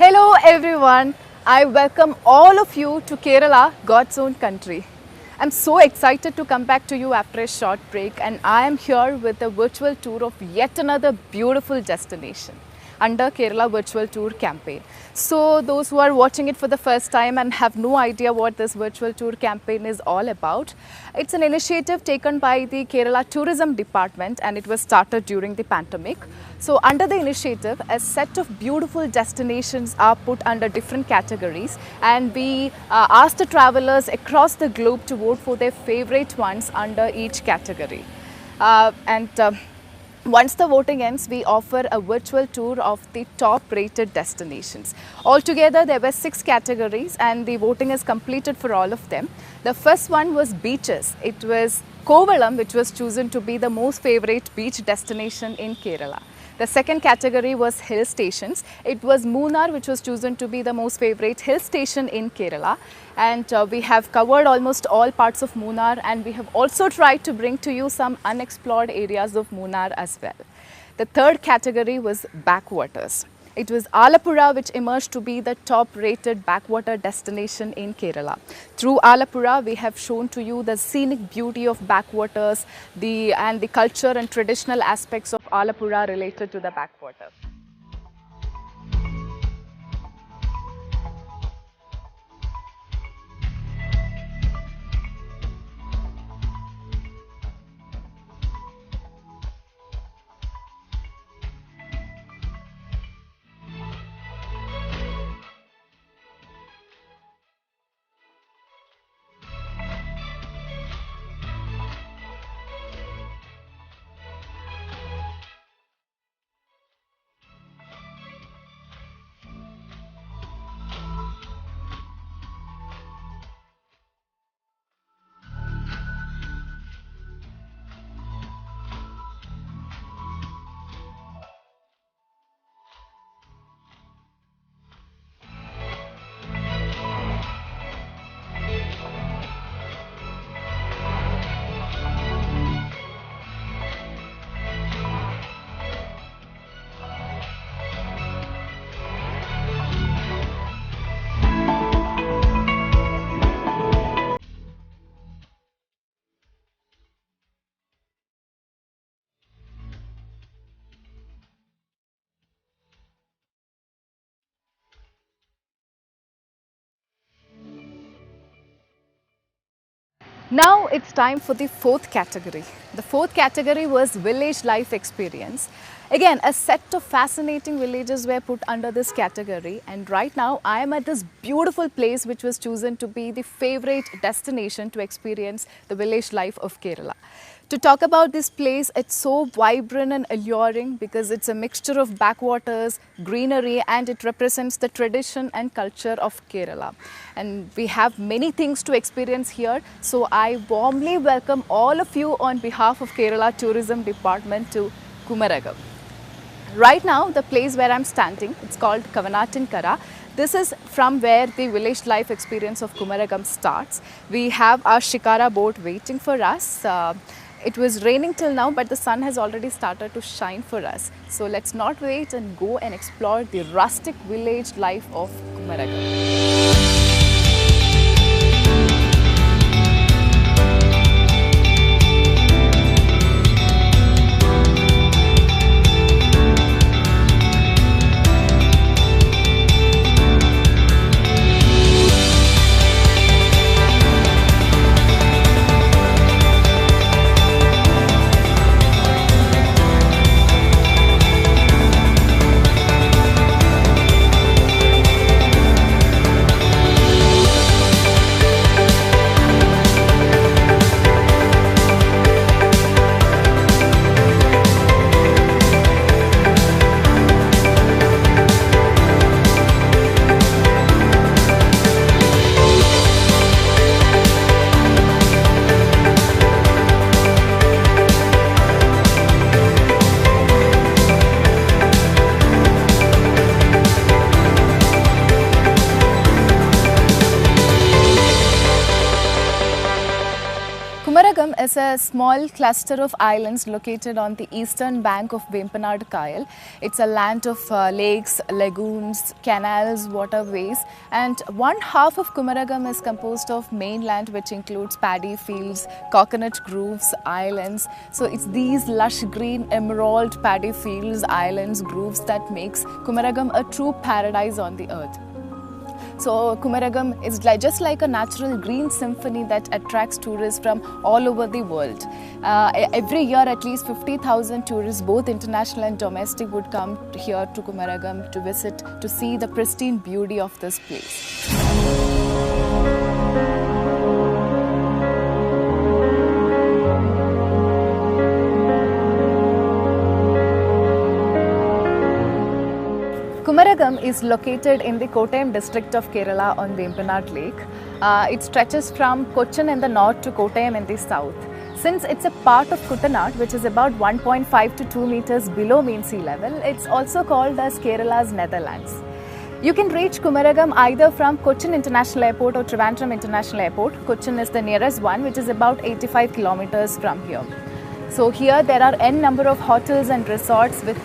Hello everyone, I welcome all of you to Kerala, God's own country. I'm so excited to come back to you after a short break, and I am here with a virtual tour of yet another beautiful destination under Kerala Virtual Tour campaign. So those who are watching it for the first time and have no idea what this virtual tour campaign is all about, it's an initiative taken by the Kerala Tourism Department, and it was started during the pandemic. So under the initiative, a set of beautiful destinations are put under different categories, and we ask the travelers across the globe to vote for their favorite ones under each category. Once the voting ends, we offer a virtual tour of the top rated destinations. Altogether, there were 6 categories, and the voting is completed for all of them. The first one was beaches. It was Kottayam, which was chosen to be the most favorite beach destination in Kerala. The second category was hill stations. It was Munnar, which was chosen to be the most favorite hill station in Kerala. And we have covered almost all parts of Munnar, and we have also tried to bring to you some unexplored areas of Munnar as well. The third category was backwaters. It was Alappuzha which emerged to be the top rated backwater destination in Kerala. Through Alappuzha, we have shown to you the scenic beauty of backwaters and the culture and traditional aspects of Alappuzha related to the backwater. Now it's time for the fourth category. The fourth category was village life experience. Again, a set of fascinating villages were put under this category, and right now I am at this beautiful place which was chosen to be the favorite destination to experience the village life of Kerala. To talk about this place, it's so vibrant and alluring because it's a mixture of backwaters, greenery, and it represents the tradition and culture of Kerala. And we have many things to experience here, so I warmly welcome all of you on behalf of Kerala Tourism Department to Kumarakom. Right now, the place where I'm standing, it's called Kavanatin. This is from where the village life experience of Kumarakom starts. We have our Shikara boat waiting for us. It was raining till now, but the sun has already started to shine for us. So let's not wait and go and explore the rustic village life of Kumarakom. Kumaragam is a small cluster of islands located on the eastern bank of Vempanad Kayal. It's a land of lakes, lagoons, canals, waterways, and one half of Kumaragam is composed of mainland, which includes paddy fields, coconut groves, islands. So it's these lush green emerald paddy fields, islands, groves that makes Kumaragam a true paradise on the earth. So Kumaragam is just like a natural green symphony that attracts tourists from all over the world. Every year at least 50,000 tourists, both international and domestic, would come here to Kumaragam to visit, to see the pristine beauty of this place. Kumarakom is located in the Kottayam district of Kerala on Vempanad Lake. It stretches from Cochin in the north to Kottayam in the south. Since it's a part of Kuttanad, which is about 1.5 to 2 meters below mean sea level, it's also called as Kerala's Netherlands. You can reach Kumarakom either from Cochin International Airport or Trivandrum International Airport. Cochin is the nearest one, which is about 85 kilometers from here. So here there are n number of hotels and resorts with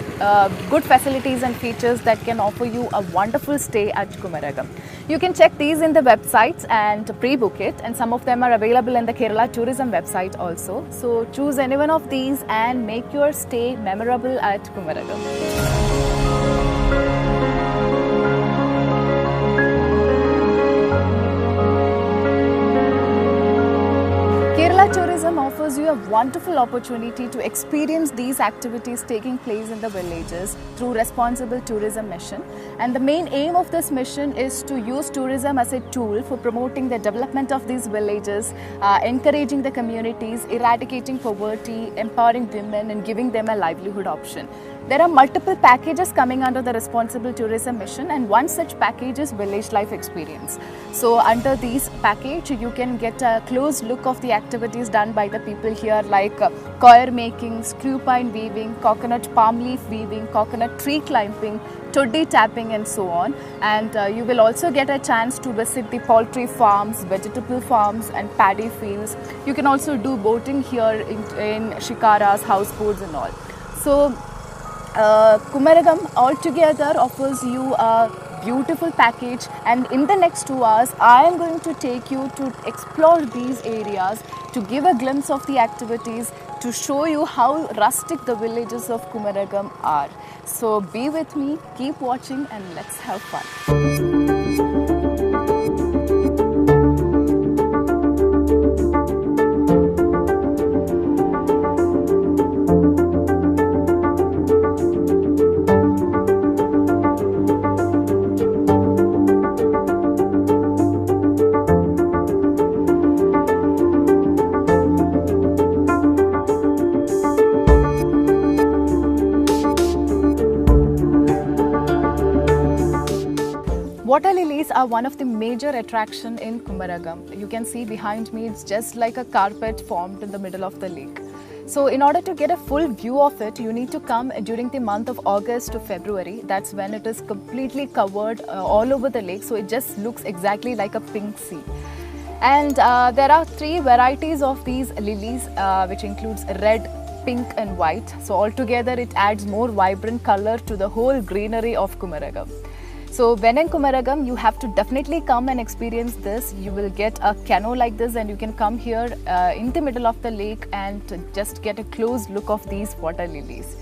good facilities and features that can offer you a wonderful stay at Kumarakom. You can check these in the websites and pre-book it, and some of them are available in the Kerala tourism website also. So choose any one of these and make your stay memorable at Kumarakom. Kerala Tourism offers you a wonderful opportunity to experience these activities taking place in the villages through responsible tourism mission. And the main aim of this mission is to use tourism as a tool for promoting the development of these villages, encouraging the communities, eradicating poverty, empowering women and giving them a livelihood option. There are multiple packages coming under the Responsible Tourism Mission, and one such package is Village Life Experience. So under this package, you can get a close look of the activities done by the people here, like coir making, screw pine weaving, coconut palm leaf weaving, coconut tree climbing, toddy tapping and so on. And you will also get a chance to visit the poultry farms, vegetable farms and paddy fields. You can also do boating here in shikaras, houseboats and all. So Kumarakom altogether offers you a beautiful package, and in the next 2 hours I am going to take you to explore these areas, to give a glimpse of the activities, to show you how rustic the villages of Kumarakom are. So be with me, keep watching and let's have fun. Water lilies are one of the major attractions in Kumarakom. You can see behind me, it's just like a carpet formed in the middle of the lake. So in order to get a full view of it, you need to come during the month of August to February. That's when it is completely covered all over the lake. So it just looks exactly like a pink sea. And there are 3 varieties of these lilies, which includes red, pink and white. So altogether it adds more vibrant color to the whole greenery of Kumarakom. So when in Kumarakom, you have to definitely come and experience this. You will get a canoe like this, and you can come here in the middle of the lake and just get a close look of these water lilies.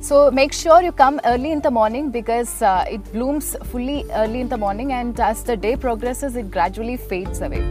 So make sure you come early in the morning, because it blooms fully early in the morning, and as the day progresses it gradually fades away.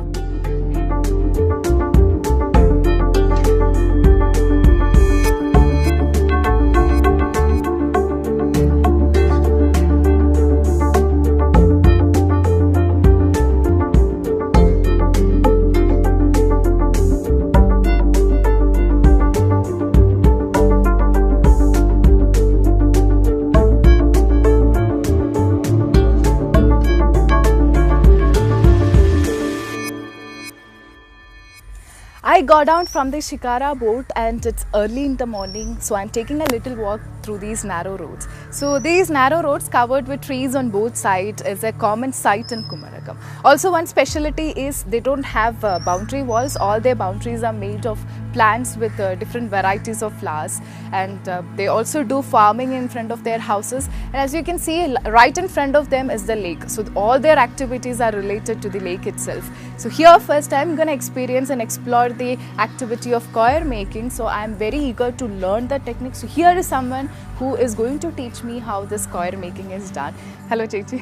I got down from the Shikara boat and it's early in the morning, so I'm taking a little walk through these narrow roads. So these narrow roads covered with trees on both sides is a common sight in Kumarakom. Also, one specialty is they don't have boundary walls. All their boundaries are made of plants with different varieties of flowers, and they also do farming in front of their houses. And as you can see, right in front of them is the lake. So all their activities are related to the lake itself. So here first I'm going to experience and explore the activity of coir making. So I'm very eager to learn the technique. So here is someone who is going to teach me how this coir making is done. Hello Chechi.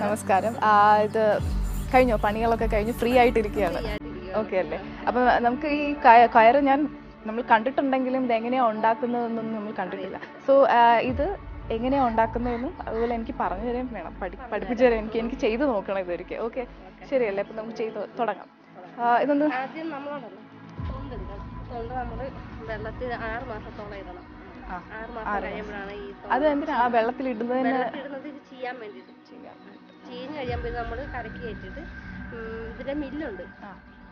Namaskaram. കഴിഞ്ഞോ പണികളൊക്കെ കഴിഞ്ഞ് free ആയിട്ടിരിക്കുകയാണ്. Okay അല്ലേ? അപ്പോൾ നമുക്ക് ഈ കയർ നമ്മൾ കണ്ടിട്ടുണ്ടെങ്കിലും ഇതെങ്ങനെയാണ് ഉണ്ടാക്കുന്നതെന്നൊന്നും നമ്മൾ കണ്ടിട്ടില്ല. സോ ഇത് എങ്ങനെയാണ് ഉണ്ടാക്കുന്നതെന്നും അതുപോലെ എനിക്ക് പറഞ്ഞു തരാൻ വേണം, പഠിപ്പിച്ചു തരാൻ എനിക്ക് ചെയ്ത് നോക്കണം ഇതൊരിക്കൽ. ഓക്കെ ശരിയല്ലേ? അപ്പം നമുക്ക് ചെയ്ത് തുടങ്ങാം. ഇതൊന്ന് ആദ്യം നമ്മൾ വെള്ളത്തിൽ 6 മാസത്തോളം ഇടണം. 6 മാസം കഴിയുമ്പോഴാണ് ഈ അത് എന്തിനാ ആ വെള്ളത്തിൽ ഇടുന്നത്? ചെയ്യാൻ വേണ്ടിയിട്ട് ചീഞ്ഞ് കഴിയുമ്പോൾ നമ്മൾ കരക്കി വെച്ചിട്ട് ഇതിൻ്റെ മില്ലുണ്ട്,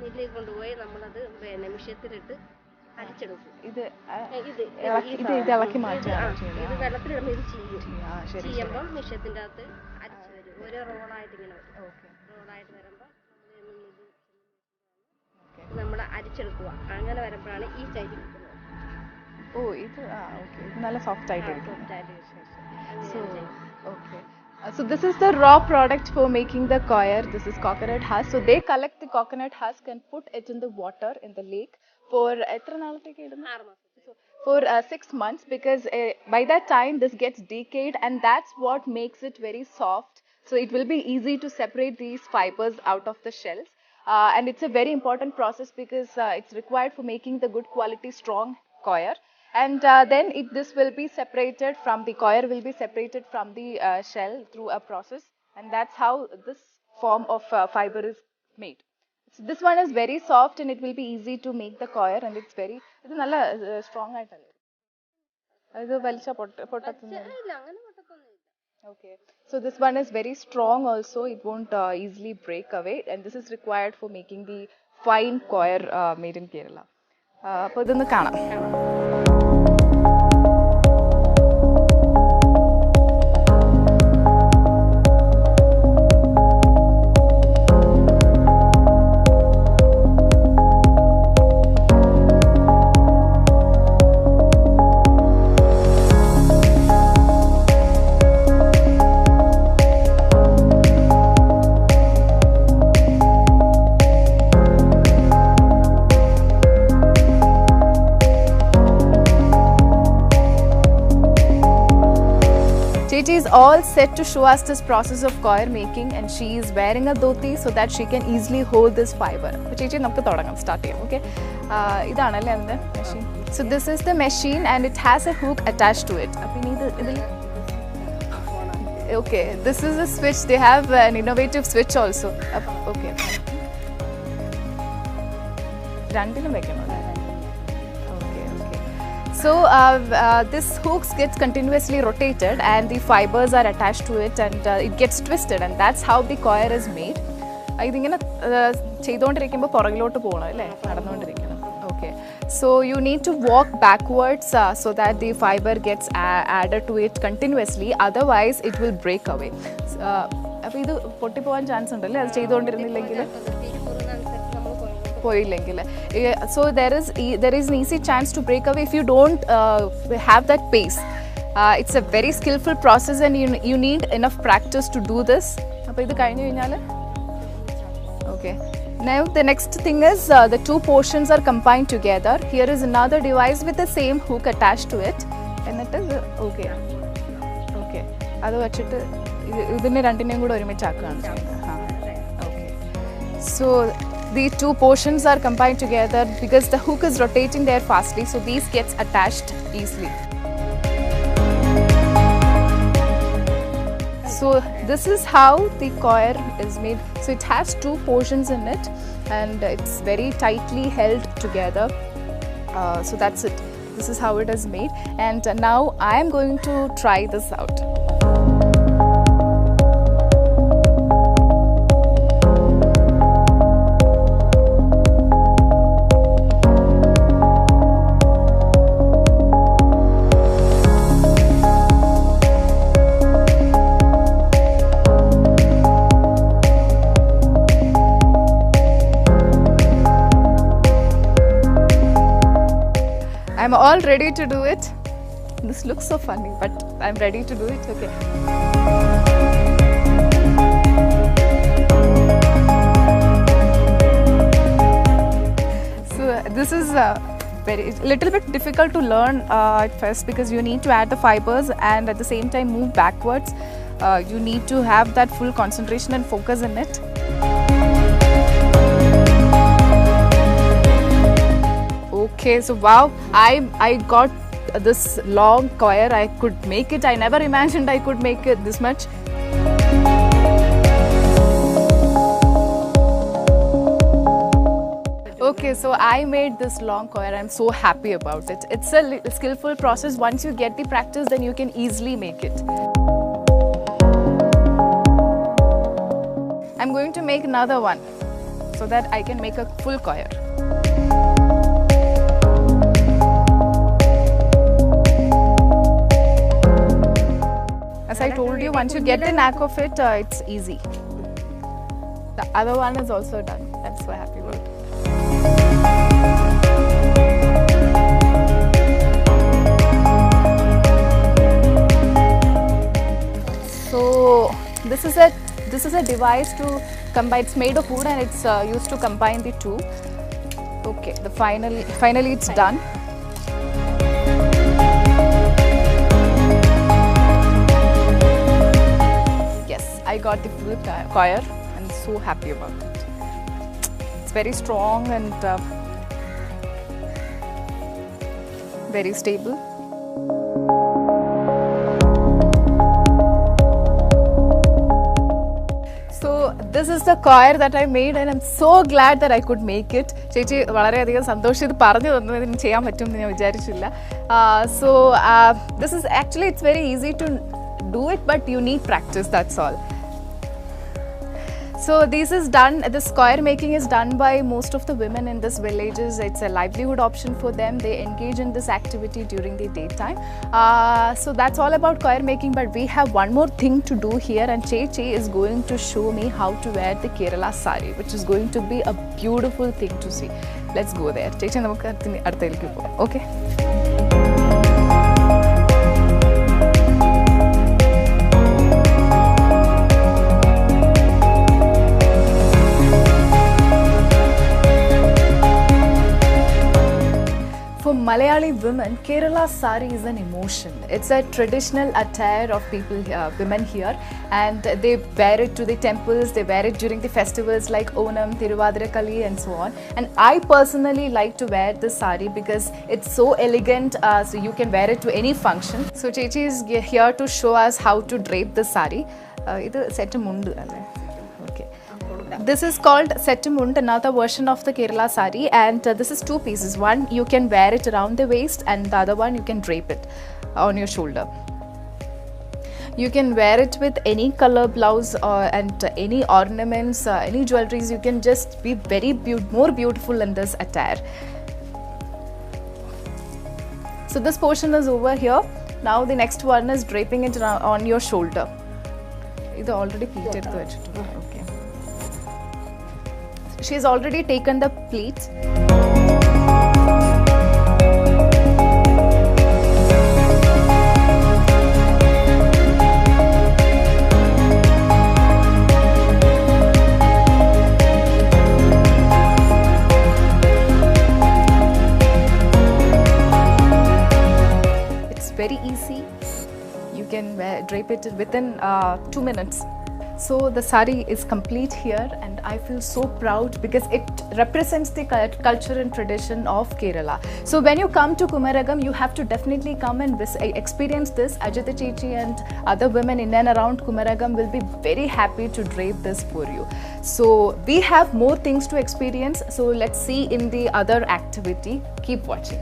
മില്ലിൽ കൊണ്ടുപോയി നമ്മളത് മിഷ്യത്തിലിട്ട് അരിച്ചെടുക്കും. ഇത് ഇളക്കി മാറ്റുക. ഇത് വെള്ളത്തിലിടുമ്പോൾ ഇത് ചെയ്യുമ്പം മിഷ്യത്തിൻ്റെ അകത്ത് അരിച്ച് വരും. ഒരു റോളായിട്ട് ഇങ്ങനെ വരും. റോളായിട്ട് വരുമ്പോൾ നമ്മൾ അരിച്ചെടുക്കുക. അങ്ങനെ വരുമ്പോഴാണ് ഈ സ്റ്റൈൽ കിട്ടുന്നത്. ഓ ഇത് ഓക്കെ, ഇത് നല്ല സോഫ്റ്റ് ആയിട്ടിരിക്കും. Okay. So this is the raw product for making the coir. This is coconut husk. So they collect the coconut husk and put it in the water in the lake for for 6 months, because by that time this gets decayed, and that's what makes it very soft. So it will be easy to separate these fibers out of the shells, and it's a very important process because it's required for making the good quality strong coir. And then this will be separated from the coir will be separated from the shell through a process, and that's how this form of fiber is made. So this one is very soft and it will be easy to make the coir, and it's very nalla strong aitale. Idu valicha pottathunna. Okay, so this one is very strong also. It won't easily break away, and this is required for making the fine coir made in Kerala. അപ്പോൾ ഇതൊന്ന് കാണാം. Chechi is all set to show us this process of coir making, and she is wearing a dhoti so that she can easily hold this fiber. So Chechi, നമുക്ക് തുടങ്ങാം, start ചെയ്യാം. Okay, ഇതാണല്ലേ അതിന്റെ machine. So this is the machine and it has a hook attached to it. അപ്പോൾ ഇതിൽ okay, this is a switch. They have an innovative switch also. Okay, രണ്ടിലും വെക്കണം. So this hooks gets continuously rotated and the fibers are attached to it, and it gets twisted, and that's how the coir is made. ഇതിങ്ങനെ ചെയ്തുകൊണ്ടിരിക്കുമ്പോൾ പുറകിലോട്ട് പോകണം അല്ലേ, നടന്നുകൊണ്ടിരിക്കണം. Okay, so you need to walk backwards so that the fiber gets added to it continuously, otherwise it will break away. അപ്പോൾ ഇത് പൊട്ടിപ്പോകാൻ chance ഉണ്ടല്ലേ അത് ചെയ്തുകൊണ്ടിരുന്നില്ലെങ്കിൽ? So there is an easy chance to break away if you don't have that pace. It's a very skillful process, and you need enough practice to do this. Okay, now the next thing is the two portions are combined together. Here is another device with the same hook attached to it, and it is okay. അത് വെച്ചിട്ട് ഇതിനെ രണ്ടിനെയും കൂടെ ഒരുമിച്ചാക്കുകയാണ് ചെയ്യുന്നത്. Okay, so the two portions are combined together because the hook is rotating there fastly, so these gets attached easily. So this is how the coir is made. So it has two portions in it, and it's very tightly held together. So that's it. This is how it is made, and now I am going to try this out. I'm all ready to do it. This looks so funny, but I'm ready to do it. Okay. So this is little bit difficult to learn at first, because you need to add the fibers and at the same time move backwards. You need to have that full concentration and focus in it. Okay, so wow, I got this long coir. I could make it. I never imagined I could make it this much. Okay, so I made this long coir. I'm so happy about it. It's a skillful process. Once you get the practice, then you can easily make it. I'm going to make another one so that I can make a full coir. As I told you, once you get the knack of it, it's easy. The other one is also done. I'm so happy about it. So this is a device to combine. It's made of wood and it's used to combine the two. Okay, finally it's done. Yes, I got the full coir. I'm so happy about it. It's very strong and very stable. This is the coir that I made and I'm so glad that I could make it. ചേച്ചി വളരെയധികം സന്തോഷം ഇത് പറഞ്ഞു തന്നതിന് ചെയ്യാൻ പറ്റുമെന്ന് ഞാൻ വിചാരിച്ചില്ല. So this is actually, it's very easy to do it, but you need practice, that's all. So this is done, this coir making is done by most of the women in this villages. It's a livelihood option for them. They engage in this activity during the daytime. So that's all about coir making, but we have one more thing to do here, and Chechi is going to show me how to wear the Kerala sari, which is going to be a beautiful thing to see. Let's go there. Chechi, namukku aduthailekku povam. Okay. For Malayali women, Kerala sari is an emotion. It's a traditional attire of people here, women here, and they wear it to the temples. They wear it during the festivals like Onam, Thiruvathirakalli, and so on. And I personally like to wear this sari because it's so elegant. So you can wear it to any function. So Chechi is here to show us how to drape this sari. This is set mundu. Okay. This is called settumund, another version of the Kerala sari, and this is two pieces. One, you can wear it around the waist, and the other one, you can drape it on your shoulder. You can wear it with any color blouse and any ornaments, any jewelries. You can just be very more beautiful in this attire. So this portion is over here. Now the next one is draping it on your shoulder. This already pleated. Okay. She's already taken the pleats. It's very easy. You can drape it within 2 minutes. So the sari is complete here, and I feel so proud because it represents the culture and tradition of Kerala. So when you come to Kumarakom, you have to definitely come and experience this. Ajita Chechi and other women in and around Kumarakom will be very happy to drape this for you. So we have more things to experience. So let's see in the other activity. Keep watching.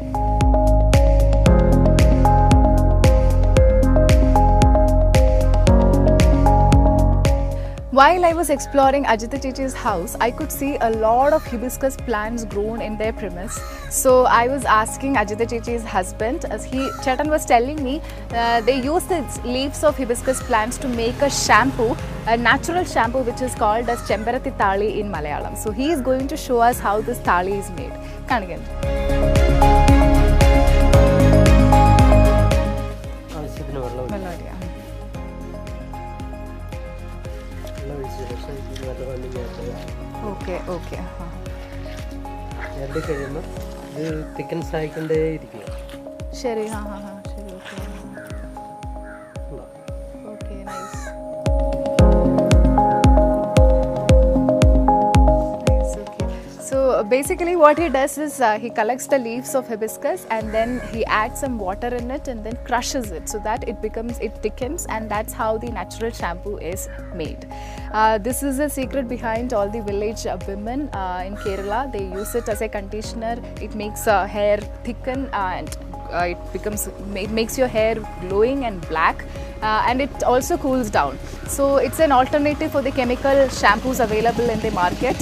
While I was exploring Ajita Chechi's house, I could see a lot of hibiscus plants grown in their premise. So I was asking Ajita Chechi's husband, as Chetan was telling me, they use the leaves of hibiscus plants to make a shampoo, a natural shampoo which is called as Chembarati Thali in Malayalam. So he is going to show us how this thali is made. Kanigan. Okay, okay. thickens ആയിക്കൊണ്ടേ ഇരിക്കുക. ശരി, ശരി, okay, nice. So basically what he does is he collects the leaves of hibiscus and then he adds some water in it and then crushes it so that it thickens, and that's how the natural shampoo is made. This is the secret behind all the village women in Kerala. They use it as a conditioner. It makes hair thicken and it makes your hair glowing and black. And it also cools down. So it's an alternative for the chemical shampoos available in the market.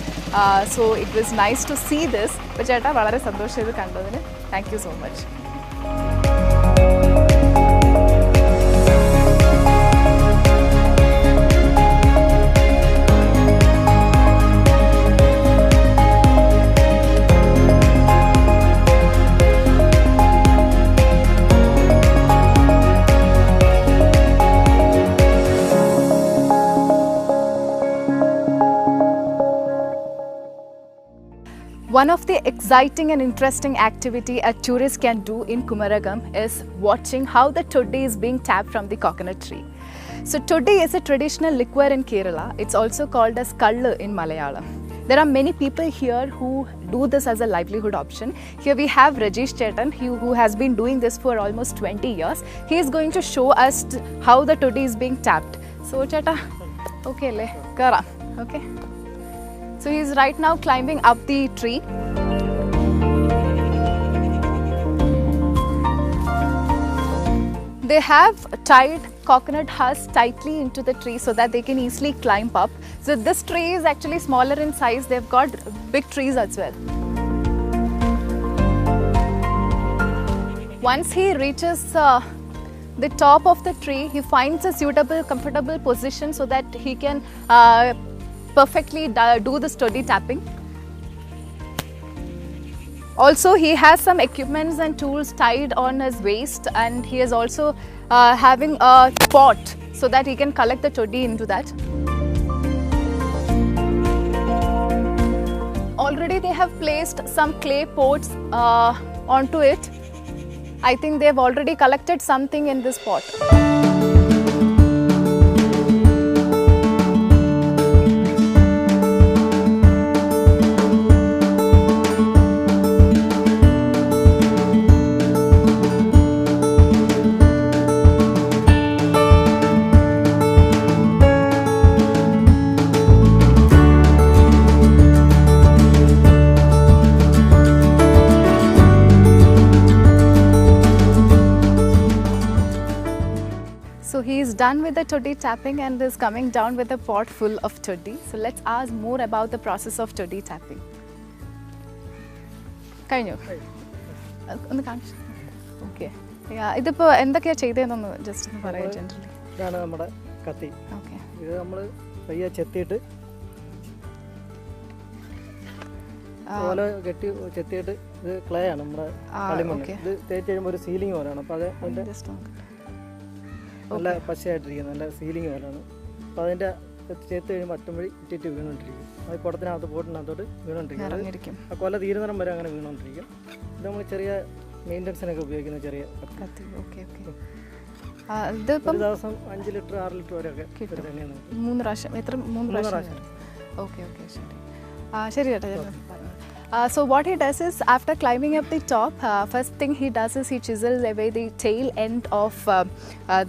So it was nice to see this. But Cheta, valare santosham idu kandadine. Thank you so much. One of the exciting and interesting activity a tourist can do in Kumarakom is watching how the toddy is being tapped from the coconut tree. So toddy is a traditional liquor in Kerala. It's also called as kallu in Malayalam. There are many people here who do this as a livelihood option. Here we have Rajesh Chetan, who has been doing this for almost 20 years. He is going to show us how the toddy is being tapped. So Cheta, okay, le, kara, okay. So he is right now climbing up the tree. They have tied coconut husks tightly into the tree so that they can easily climb up. So this tree is actually smaller in size. They've got big trees as well. Once he reaches the top of the tree, he finds a suitable, comfortable position so that he can perfectly do the toddy tapping. Also, he has some equipments and tools tied on his waist, and he is also having a pot so that he can collect the toddy into that. Already they have placed some clay pots onto it. I think they have already collected something in this pot. So he is done with the toddy tapping and is coming down with a pot full of toddy. So let's ask more about the process of toddy tapping. കഴിഞ്ഞു ഒന്ന് കാണിച്ചു. Okay, ഇതിപ്പോൾ എന്തൊക്കെയാണ് ചെയ്തതെന്നൊന്ന് just ഒന്ന് പറയാം generally. ഇതാണ് നമ്മുടെ കത്തി. ഓക്കെ, ഇത് നമ്മൾ പയ്യെ ചെത്തിയിട്ട് ഓല കെട്ടി ചെത്തിയിട്ട്, ഇത് ക്ലേ ആണ് നമ്മുടെ കളിമണ്ണ്. ഇത് തേച്ച് കഴിയുമ്പോൾ ഒരു സീലിംഗ് പോലെയാണ്. അപ്പോൾ അത് അതിൻ്റെ നല്ല പശയായിട്ടിരിക്കും, നല്ല സീലിംഗ് പോലെയാണ്. അപ്പോൾ അതിൻ്റെ ചേർത്ത് കഴിയുമ്പോൾ അറ്റം വഴി ഇട്ടിട്ട് വീണുകൊണ്ടിരിക്കും. അത് കുടത്തിനകത്ത് പോട്ടിനകത്തോട്ട് വീണുകൊണ്ടിരിക്കും. ആ കൊല തീരുന്നിടം വരെ അങ്ങനെ വീണുകൊണ്ടിരിക്കും. ഇത് നമ്മൾ ചെറിയ മെയിൻ്റനൻസിനൊക്കെ ഉപയോഗിക്കുന്ന ചെറിയ കത്തി. ഒരു ദിവസം 5 ലിറ്റർ 6 ലിറ്റർ വരെയൊക്കെ തന്നെയാണ്. 3 പ്രാവശ്യം. എത്ര? 3 പ്രാവശ്യം. ഓക്കെ, ഓക്കെ, ശരി. ശരി ചേട്ടാ. So what he does is, after climbing up the top, first thing he does is he chisels away the tail end of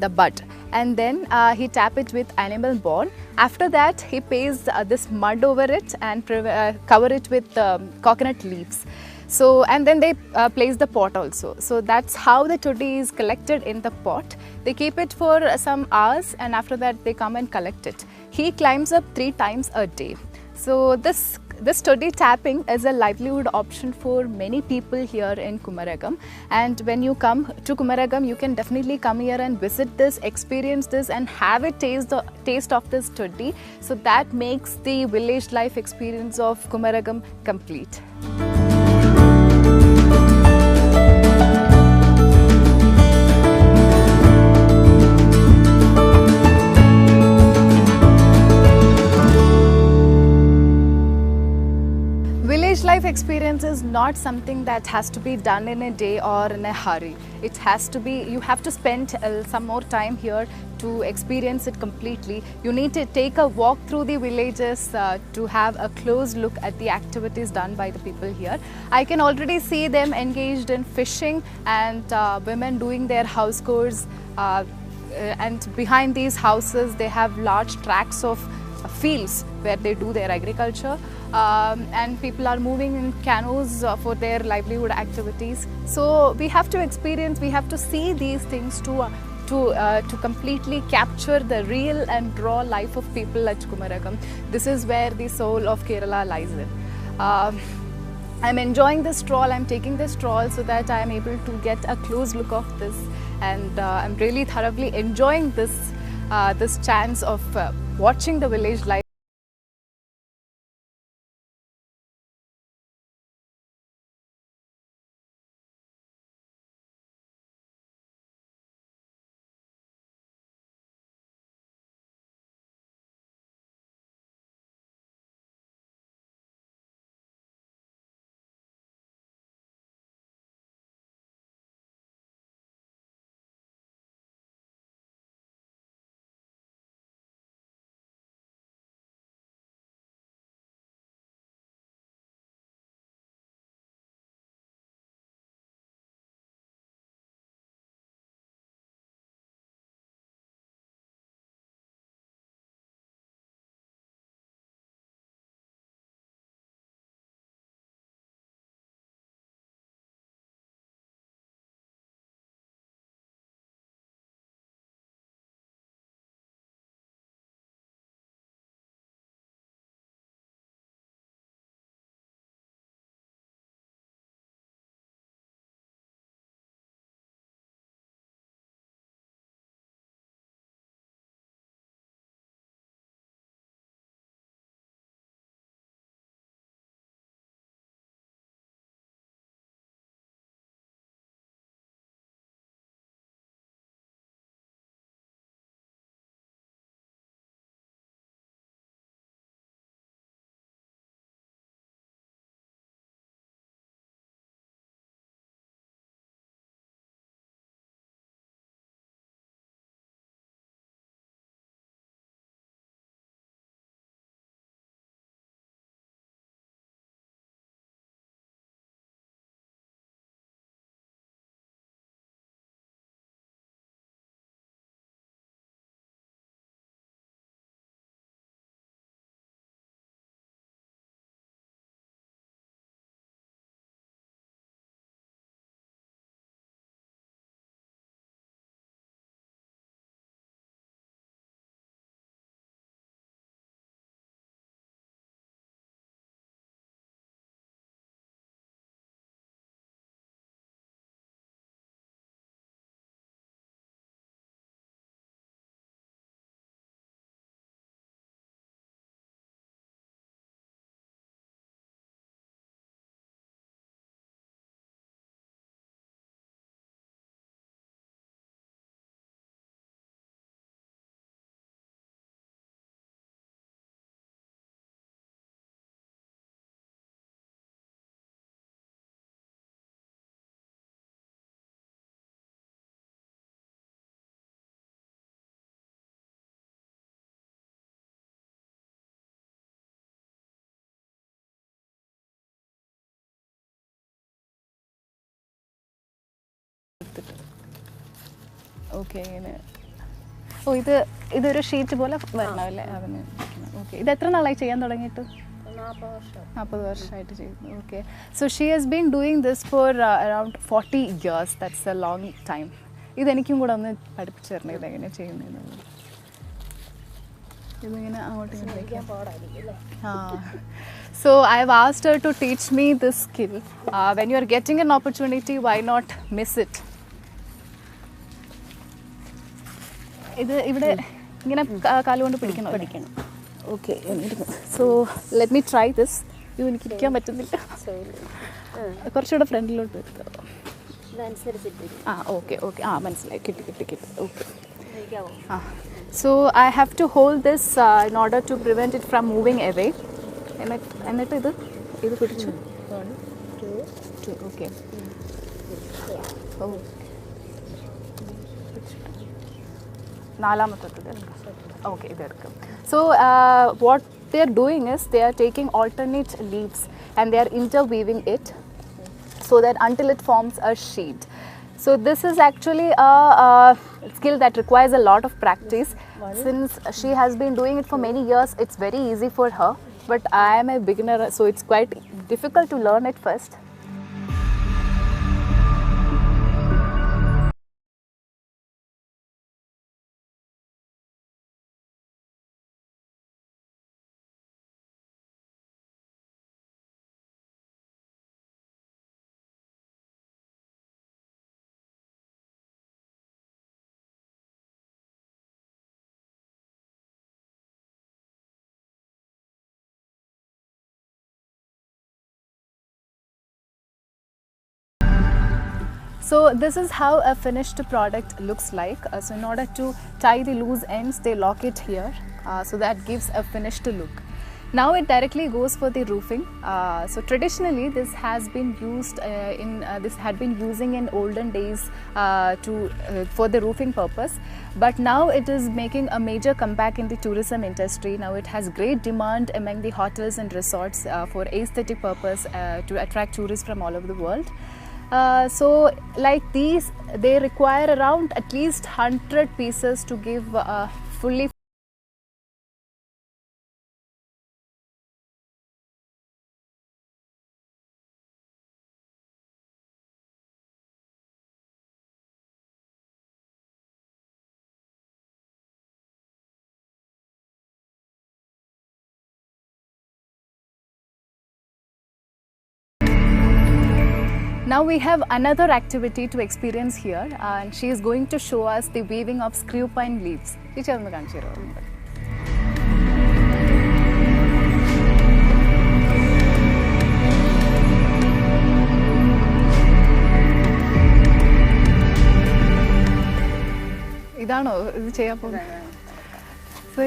the bud, and then he tap it with animal bone. After that, he pastes this mud over it and cover it with coconut leaves. So, and then they place the pot also. So that's how the toddy is collected in the pot. They keep it for some hours, and after that they come and collect it. He climbs up 3 times a day. So this toddy tapping is a livelihood option for many people here in Kumarakom. And when you come to Kumarakom, you can definitely come here and visit this, experience this, and have a taste of this toddy. So that makes the village life experience of Kumarakom complete. life experience is not something that has to be done in a day or in a hurry. It has to be, you have to spend some more time here to experience it completely. You need to take a walk through the villages to have a close look at the activities done by the people here. I can already see them engaged in fishing and women doing their house chores. And behind these houses they have large tracts of fields where they do their agriculture, and people are moving in canoes for their livelihood activities. So we have to experience, we have to see these things to completely capture the real and raw life of people at Kumarakom. This is where the soul of Kerala lies in. I'm enjoying this stroll, I'm taking this stroll so that I am able to get a close look of this, and I'm really thoroughly enjoying this chance of watching the village life. Okay. Oh, this is a sheet. Okay. This is okay. So she has been doing this for around 40 years. That's a long time. This is so I have asked her to teach me this skill. When you are getting an opportunity, why not miss it? Okay, so let me try this. You will kick your friendly. Okay. Okay. So I have to hold this in order to prevent it from moving away. 1, 2. 2, okay. Oh. Okay, so what they are doing is they are taking alternate leaves and they are interweaving it so that until it forms a sheet. So this is actually a skill that requires a lot of practice. Since she has been doing it for many years, it's very easy for her, but I am a beginner, so it's quite difficult to learn it first. So this is how a finished product looks like. So in order to tie the loose ends, they lock it here, so that gives a finished look. Now it directly goes for the roofing. So traditionally this has been used this had been using in olden days for the roofing purpose, but now it is making a major comeback in the tourism industry. Now it has great demand among the hotels and resorts for aesthetic purpose to attract tourists from all over the world. So like these, they require around at least 100 pieces to give fully. Now we have another activity to experience here, and she is going to show us the weaving of screw pine leaves. So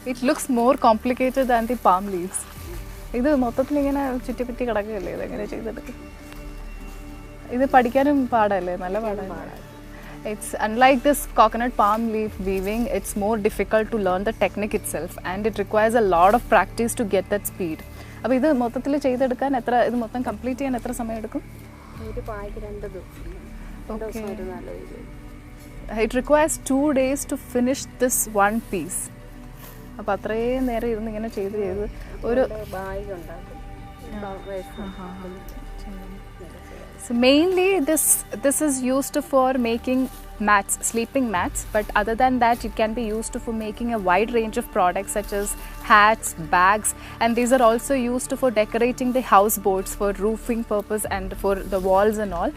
it looks more complicated than the palm leaves. ഇത് മൊത്തത്തിൽ ഇങ്ങനെ ചുറ്റിപ്പറ്റി കിടക്കുകയല്ലേ, ഇതെങ്ങനെ ചെയ്തെടുക്കും? ഇത് പഠിക്കാനും പാടല്ലേ, നല്ല പാടാണ്. It's unlike this coconut palm leaf weaving, it's more difficult to learn the technique itself and it requires a lot of practice to get that speed. അപ്പോൾ ഇത് മൊത്തത്തിൽ ചെയ്തെടുക്കാൻ ഇത് മൊത്തം കംപ്ലീറ്റ് ചെയ്യാൻ എത്ര സമയം എടുക്കും? It requires 2 days to finish this one piece. അപ്പോൾ അത്രയും നേരം ഇരുന്ന് ഇങ്ങനെ ചെയ്ത് ഒരു So mainly this is used for making mats, sleeping mats, but other than that it can be used for making a wide range of products such as hats, bags, and these are also used for decorating the houseboats for roofing purpose and for the walls and all.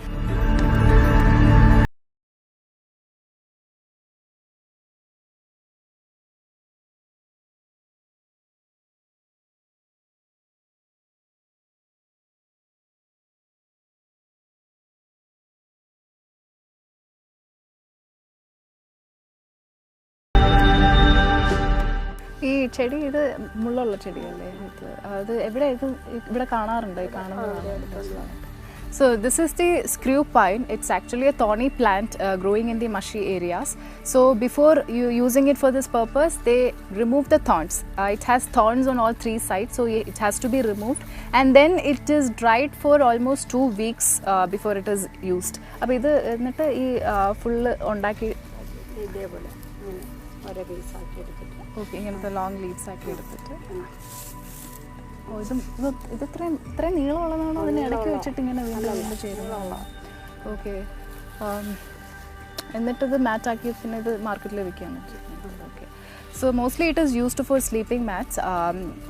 ഈ ചെടി ഇത് മുള്ളുള്ള ചെടിയല്ലേ, അത് ഇവിടെ കാണാറുണ്ട്, കാണുന്നതാണ്. So this is the screw pine. It's actually a thorny plant growing in the marshy areas. So before using it for this purpose, they remove the thorns. It has thorns on all 3 sides, so it has to be removed, and then it is dried for almost 2 weeks before it is used. അപ്പോൾ ഇത് എന്നിട്ട് ഈ full ഉണ്ടാക്കി ഇതേപോലെ ഓരോ piece ആക്കി എടുത്തിട്ട്, okay, ഇങ്ങനത്തെ ലോങ് ലീവ്സ് ആക്കി എടുത്തിട്ട്. ഓ, ഇത് ഇത്രയും നീളമുള്ളതാണോ അതിന് ഇടയ്ക്ക് വെച്ചിട്ട് ഇങ്ങനെ വീണ്ടും ചേരുന്നതാണോ? ഓക്കെ. എന്നിട്ടിത് മാറ്റാക്കി പിന്നെ ഇത് മാർക്കറ്റിൽ വിൽക്കുകയാണ്. Okay. So mostly it is used for sleeping mats,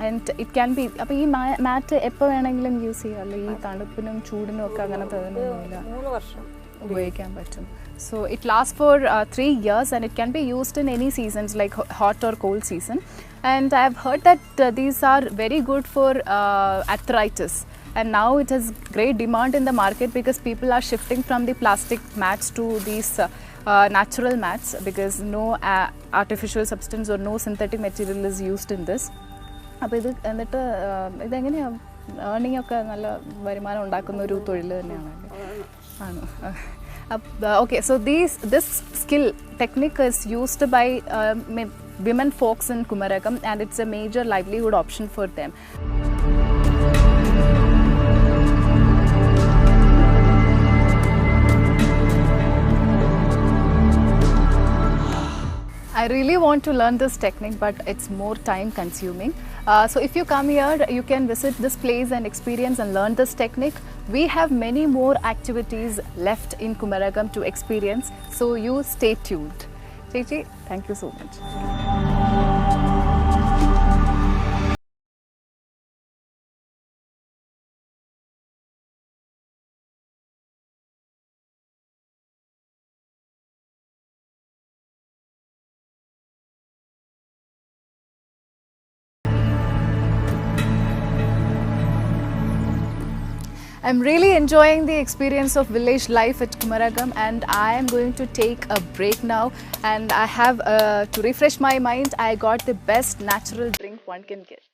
and it can be, അപ്പോൾ ഈ മാറ്റ് എപ്പോൾ വേണമെങ്കിലും യൂസ് ചെയ്യാം അല്ലേ? ഈ തണുപ്പിനും ചൂടിനും ഒക്കെ അങ്ങനത്തെ അതിനൊന്നുമില്ല, 3 വർഷം ഉപയോഗിക്കാൻ പറ്റും. So it lasts for 3 years and it can be used in any seasons like hot or cold season. And I have heard that these are very good for arthritis. And now it has great demand in the market because people are shifting from the plastic mats to these natural mats because no artificial substance or no synthetic material is used in this. അപ്പോൾ ഇത് എന്നിട്ട് ഇതെങ്ങനെയാണ് earning ഒക്കെ നല്ല വരുമാനം ഉണ്ടാക്കുന്ന ഒരു തൊഴിൽ തന്നെയാണ്. ആണ്. Okay, so this skill technique is used by women folks in Kumarakom, and it's a major livelihood option for them. I really want to learn this technique, but it's more time consuming. So if you come here, you can visit this place and experience and learn this technique. We have many more activities left in Kumarakom to experience, so you stay tuned. Chichi, thank you so much. I'm really enjoying the experience of village life at Kumarakom, and I am going to take a break now, and I have to refresh my mind. I got the best natural drink one can get.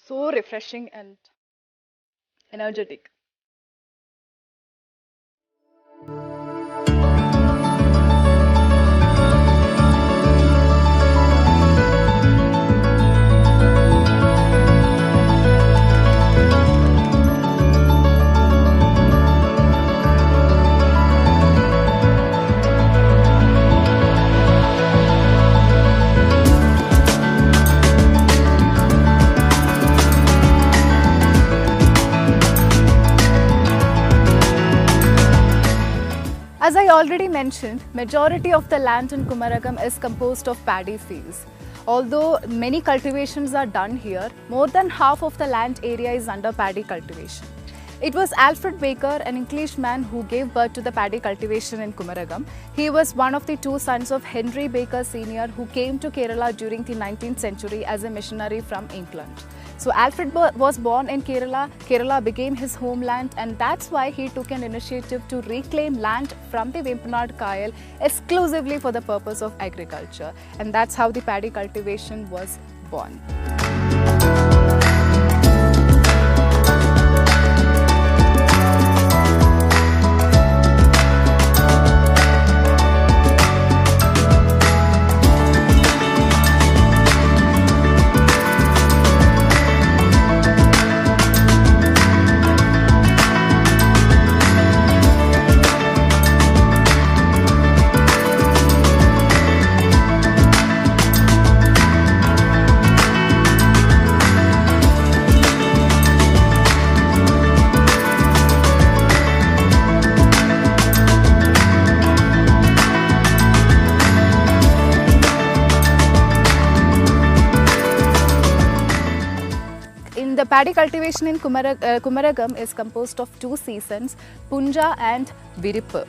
So refreshing and energetic. As I already mentioned, majority of the land in Kumarakom is composed of paddy fields. Although many cultivations are done here, more than half of the land area is under paddy cultivation. It was Alfred Baker, an Englishman, who gave birth to the paddy cultivation in Kumarakom. He was one of the two sons of Henry Baker Sr., who came to Kerala during the 19th century as a missionary from England. So Alfred was born in Kerala. Kerala became his homeland, and that's why he took an initiative to reclaim land from the Vempanad coir exclusively for the purpose of agriculture. And that's how the paddy cultivation was born. The paddy cultivation in Kumarakom is composed of two seasons, Punja and Virippu.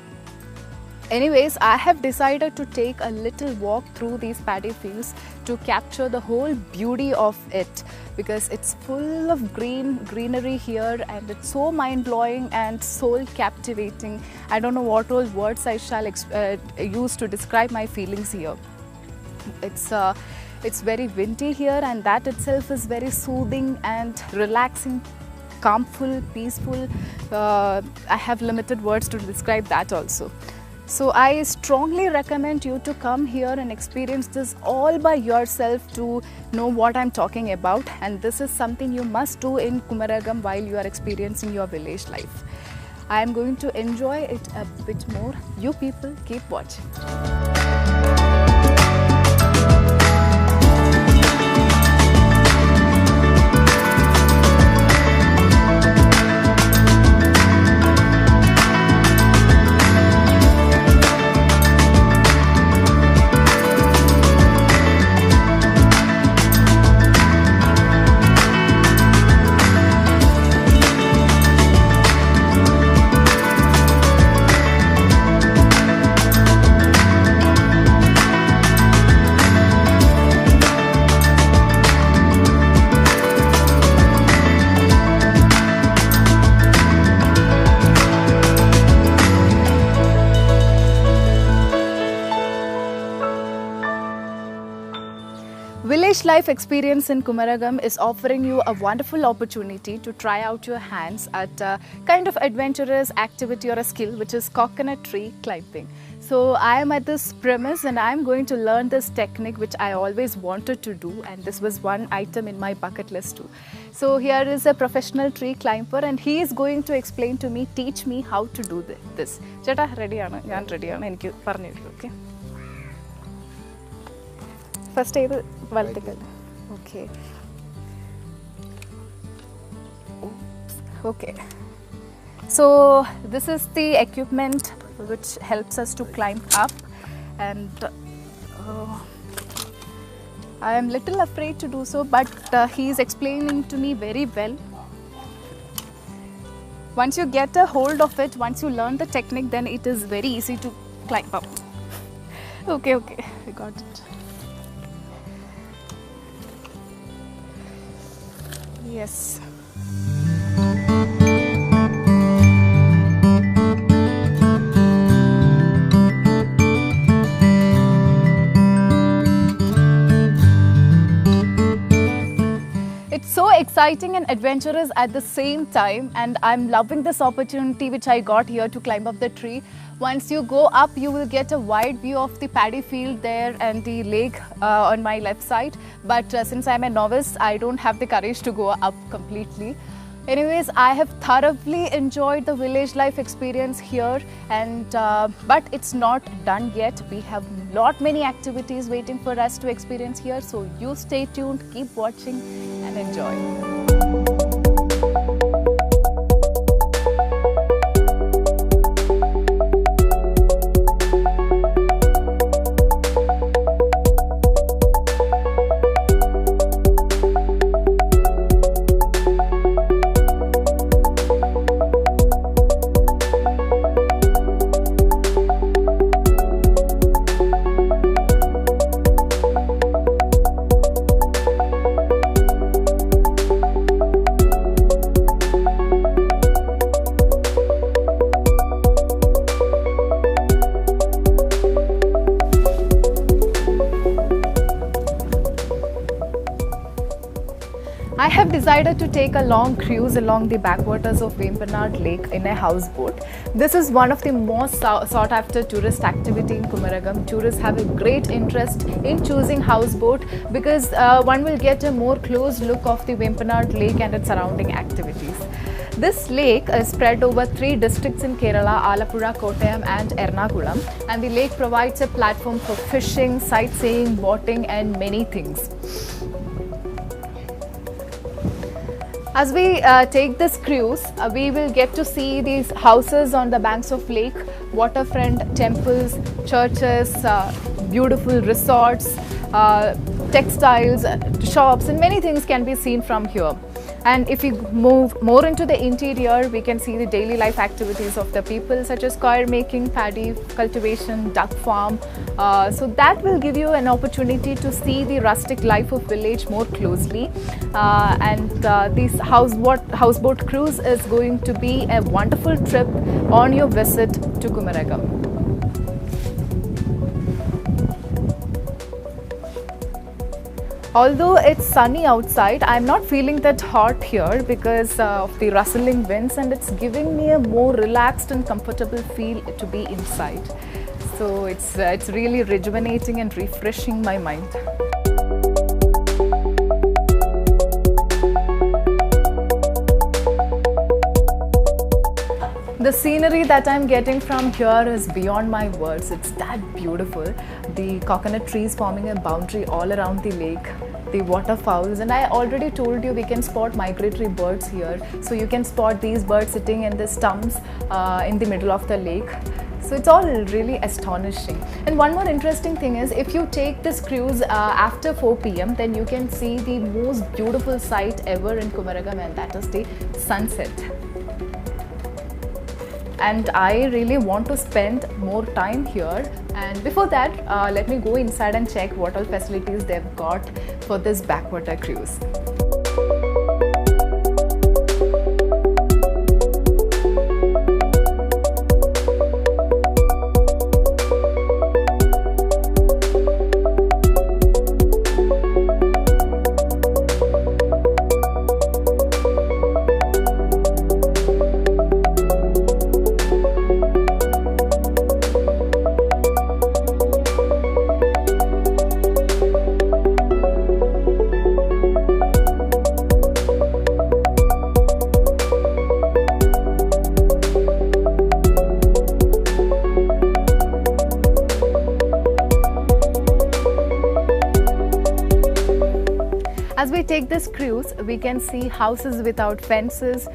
Anyways, I have decided to take a little walk through these paddy fields to capture the whole beauty of it, because it's full of greenery here, and it's so mind-blowing and soul captivating. I don't know what all words I shall use to describe my feelings here. It's very windy here, and that itself is very soothing and relaxing, calmful, peaceful. I have limited words to describe that also. So I strongly recommend you to come here and experience this all by yourself to know what I'm talking about. And this is something you must do in Kumarakom while you are experiencing your village life. I am going to enjoy it a bit more. You people keep watching. Village Life Experience in Kumarakom is offering you a wonderful opportunity to try out your hands at a kind of adventurous activity or a skill, which is coconut tree climbing. So I am at this premise and I am going to learn this technique which I always wanted to do, and this was one item in my bucket list too. So here is a professional tree climber and he is going to explain to me, teach me how to do this. Cheta, ready? I am ready. Okay. First, okay. Okay. So this is the equipment which helps us to climb up, and I am little afraid to do so, but he is explaining to me very well. Once you get a hold of it, once you learn the technique, then it is very easy to climb up. Okay, I got it. Yes. It's so exciting and adventurous at the same time, and I'm loving this opportunity which I got here to climb up the tree. Once you go up, you will get a wide view of the paddy field there and the lake on my left side. But since I'm a novice, I don't have the courage to go up completely. Anyways, I have thoroughly enjoyed the village life experience here, and but it's not done yet. We have many activities waiting for us to experience here. So you stay tuned, keep watching and enjoy. I have decided to take a long cruise along the backwaters of Vempanad Lake in a houseboat. This is one of the most sought after tourist activity in Kumarakom. Tourists have a great interest in choosing houseboat because one will get a more close look of the Vempanad Lake and its surrounding activities. This lake is spread over 3 districts in Kerala: Alappuzha, Kottayam and Ernakulam, and the lake provides a platform for fishing, sightseeing, boating and many things. As we take this cruise, we will get to see these houses on the banks of lake, waterfront, temples, churches, beautiful resorts, textiles, shops, and many things can be seen from here. And if we move more into the interior, we can see the daily life activities of the people, such as coir making, paddy cultivation, duck farm. So that will give you an opportunity to see the rustic life of village more closely. This houseboat cruise is going to be a wonderful trip on your visit to Kumarakom. Although it's sunny outside, I'm not feeling that hot here because of the rustling winds, and it's giving me a more relaxed and comfortable feel to be inside. So it's really rejuvenating and refreshing my mind. The scenery that I'm getting from here is beyond my words. It's that beautiful. The coconut trees forming a boundary all around the lake, the waterfowls, and I already told you we can spot migratory birds here. So you can spot these birds sitting in the stumps in the middle of the lake. So it's all really astonishing. And one more interesting thing is, if you take this cruise after 4 p.m, then you can see the most beautiful sight ever in Kumarakom, and that is the sunset. And I really want to spend more time here. And before that, let me go inside and check what all facilities they've got for this backwater cruise. As we take this cruise, we can see houses without fences,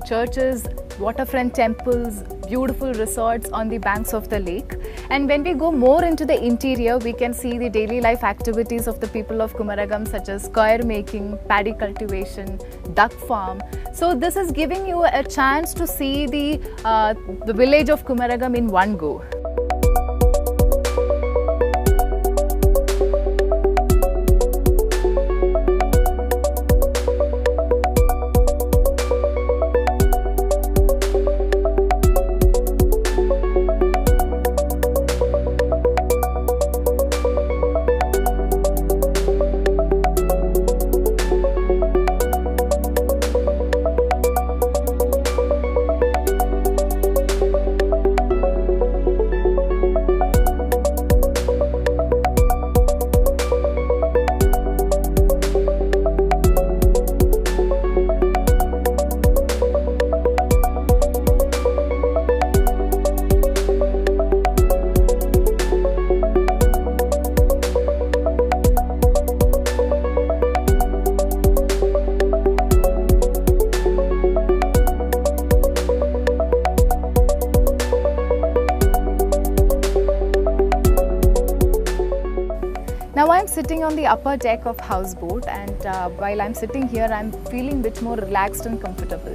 churches, waterfront temples, beautiful resorts on the banks of the lake. And when we go more into the interior, we can see the daily life activities of the people of Kumarakom, such as coir making, paddy cultivation, duck farm. So this is giving you a chance to see the village of Kumarakom in one go. Now I'm sitting on the upper deck of houseboat, and while I'm sitting here, I'm feeling a bit more relaxed and comfortable.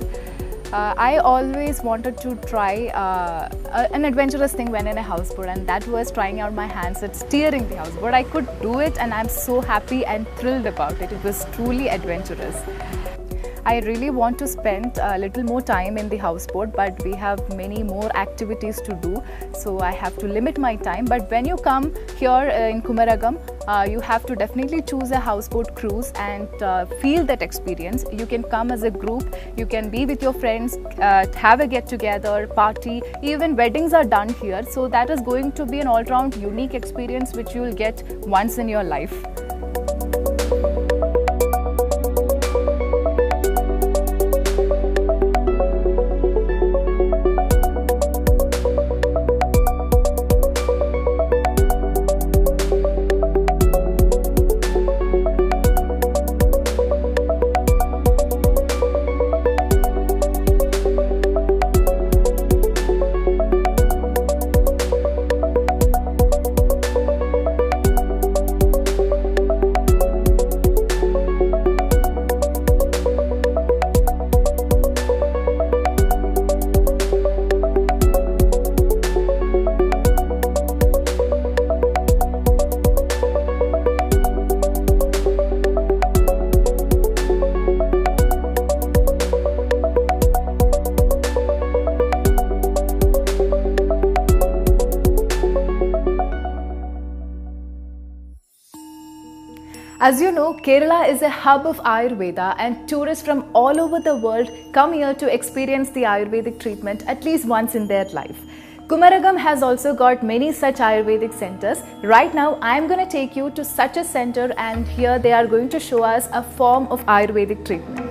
I always wanted to try an adventurous thing when in a houseboat, and that was trying out my hands at steering the houseboat. I could do it, and I'm so happy and thrilled about it. It was truly adventurous. I really want to spend a little more time in the houseboat, but we have many more activities to do, so I have to limit my time. But when you come here in Kumarakom, you have to definitely choose a houseboat cruise and feel that experience. You can come as a group, you can be with your friends, have a get-together, party, even weddings are done here. So that is going to be an all-round unique experience which you will get once in your life. As you know, Kerala is a hub of Ayurveda, and tourists from all over the world come here to experience the Ayurvedic treatment at least once in their life. Kumarakom has also got many such Ayurvedic centers. Right now, I am going to take you to such a center, and here they are going to show us a form of Ayurvedic treatment.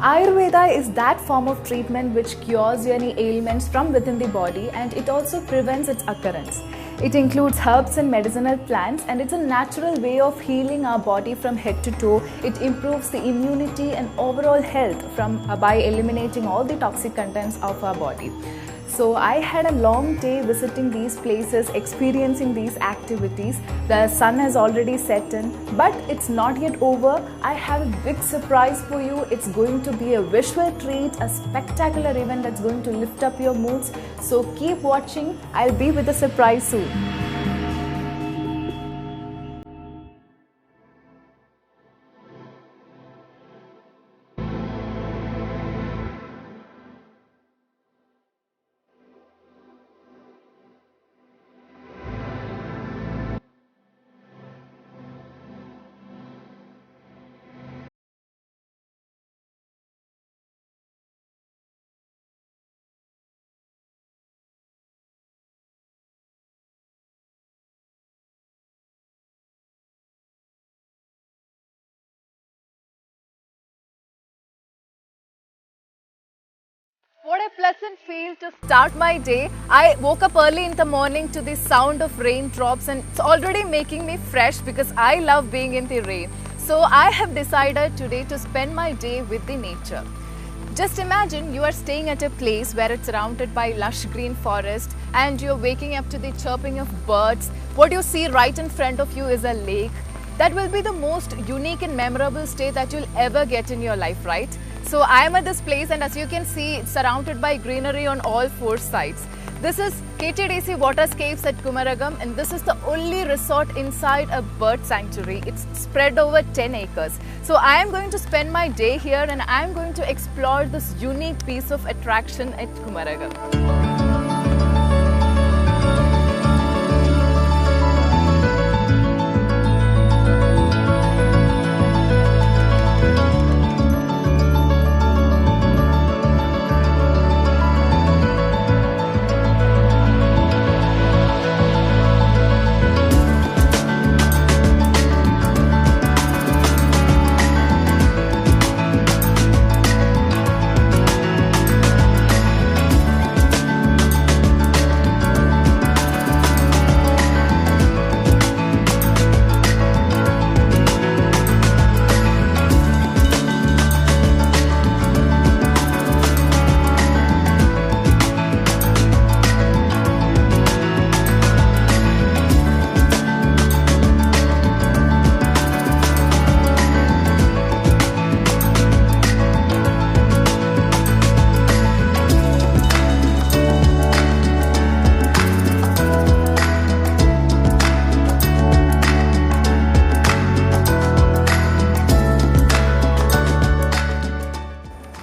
Ayurveda is that form of treatment which cures any ailments from within the body, and it also prevents its occurrence. It includes herbs and medicinal plants, and it's a natural way of healing our body from head to toe. It improves the immunity and overall health by eliminating all the toxic contents of our body. So I had a long day visiting these places, experiencing these activities. The sun has already set in, but it's not yet over. I have a big surprise for you. It's going to be a visual treat, a spectacular event that's going to lift up your moods. So keep watching. I'll be with a surprise soon. What a pleasant feel to start my day. I woke up early in the morning to the sound of raindrops, and it's already making me fresh because I love being in the rain. So I have decided today to spend my day with the nature. Just imagine you are staying at a place where it's surrounded by lush green forest and you're waking up to the chirping of birds. What you see right in front of you is a lake. That will be the most unique and memorable stay that you'll ever get in your life, right? So I am at this place, and as you can see, it's surrounded by greenery on all four sides. This is KTDC Waterscapes at Kumarakom, and this is the only resort inside a bird sanctuary. It's spread over 10 acres. So I am going to spend my day here and I am going to explore this unique piece of attraction at Kumarakom.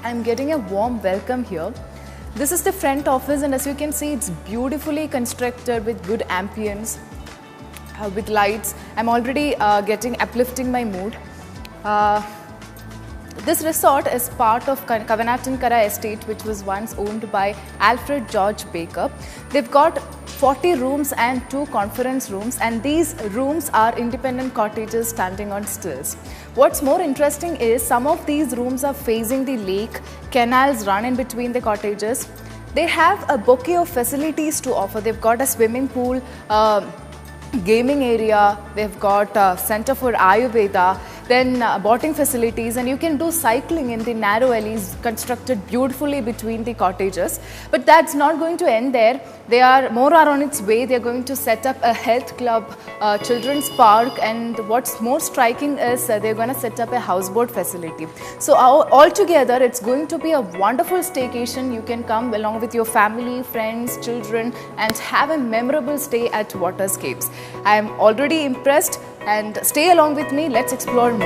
I'm getting a warm welcome here. This is the front office, and as you can see, it's beautifully constructed with good ambience, with lights. I'm already uplifting my mood. This resort is part of Kavanattankara estate, which was once owned by Alfred George Baker. They've got 40 rooms and 2 conference rooms, and these rooms are independent cottages standing on stilts. What's more interesting is some of these rooms are facing the lake, canals run in between the cottages. They have a bouquet of facilities to offer. They've got a swimming pool, gaming area, they've got a center for Ayurveda, then boating facilities, and you can do cycling in the narrow alleys constructed beautifully between the cottages. But that's not going to end there. They are on its way. They're going to set up a health club, children's park, and what's more striking is they're going to set up a houseboat facility. So altogether, it's going to be a wonderful staycation. You can come along with your family, friends, children, and have a memorable stay at Waterscapes. I am already impressed, and stay along with me. Let's explore more.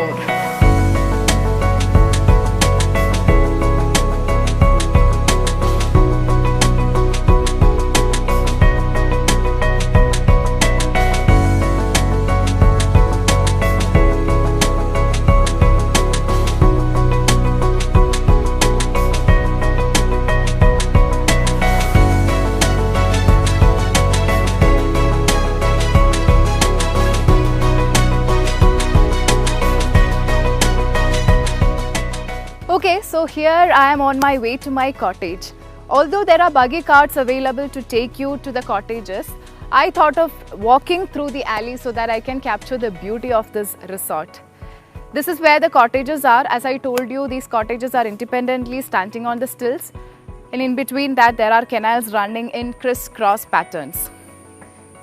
Okay, so here I am on my way to my cottage. Although there are buggy carts available to take you to the cottages, I thought of walking through the alley so that I can capture the beauty of this resort. This is where the cottages are. As I told you, these cottages are independently standing on the stilts, and in between that there are canals running in crisscross patterns.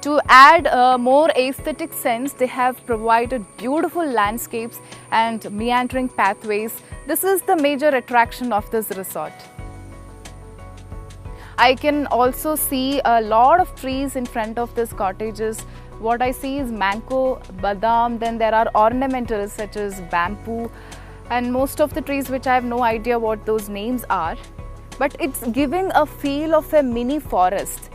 To add a more aesthetic sense, they have provided beautiful landscapes and meandering pathways. This is the major attraction of this resort. I can also see a lot of trees in front of these cottages. What I see is mango, badam, then there are ornamentals such as bamboo, and most of the trees which I have no idea what those names are. But it's giving a feel of a mini forest.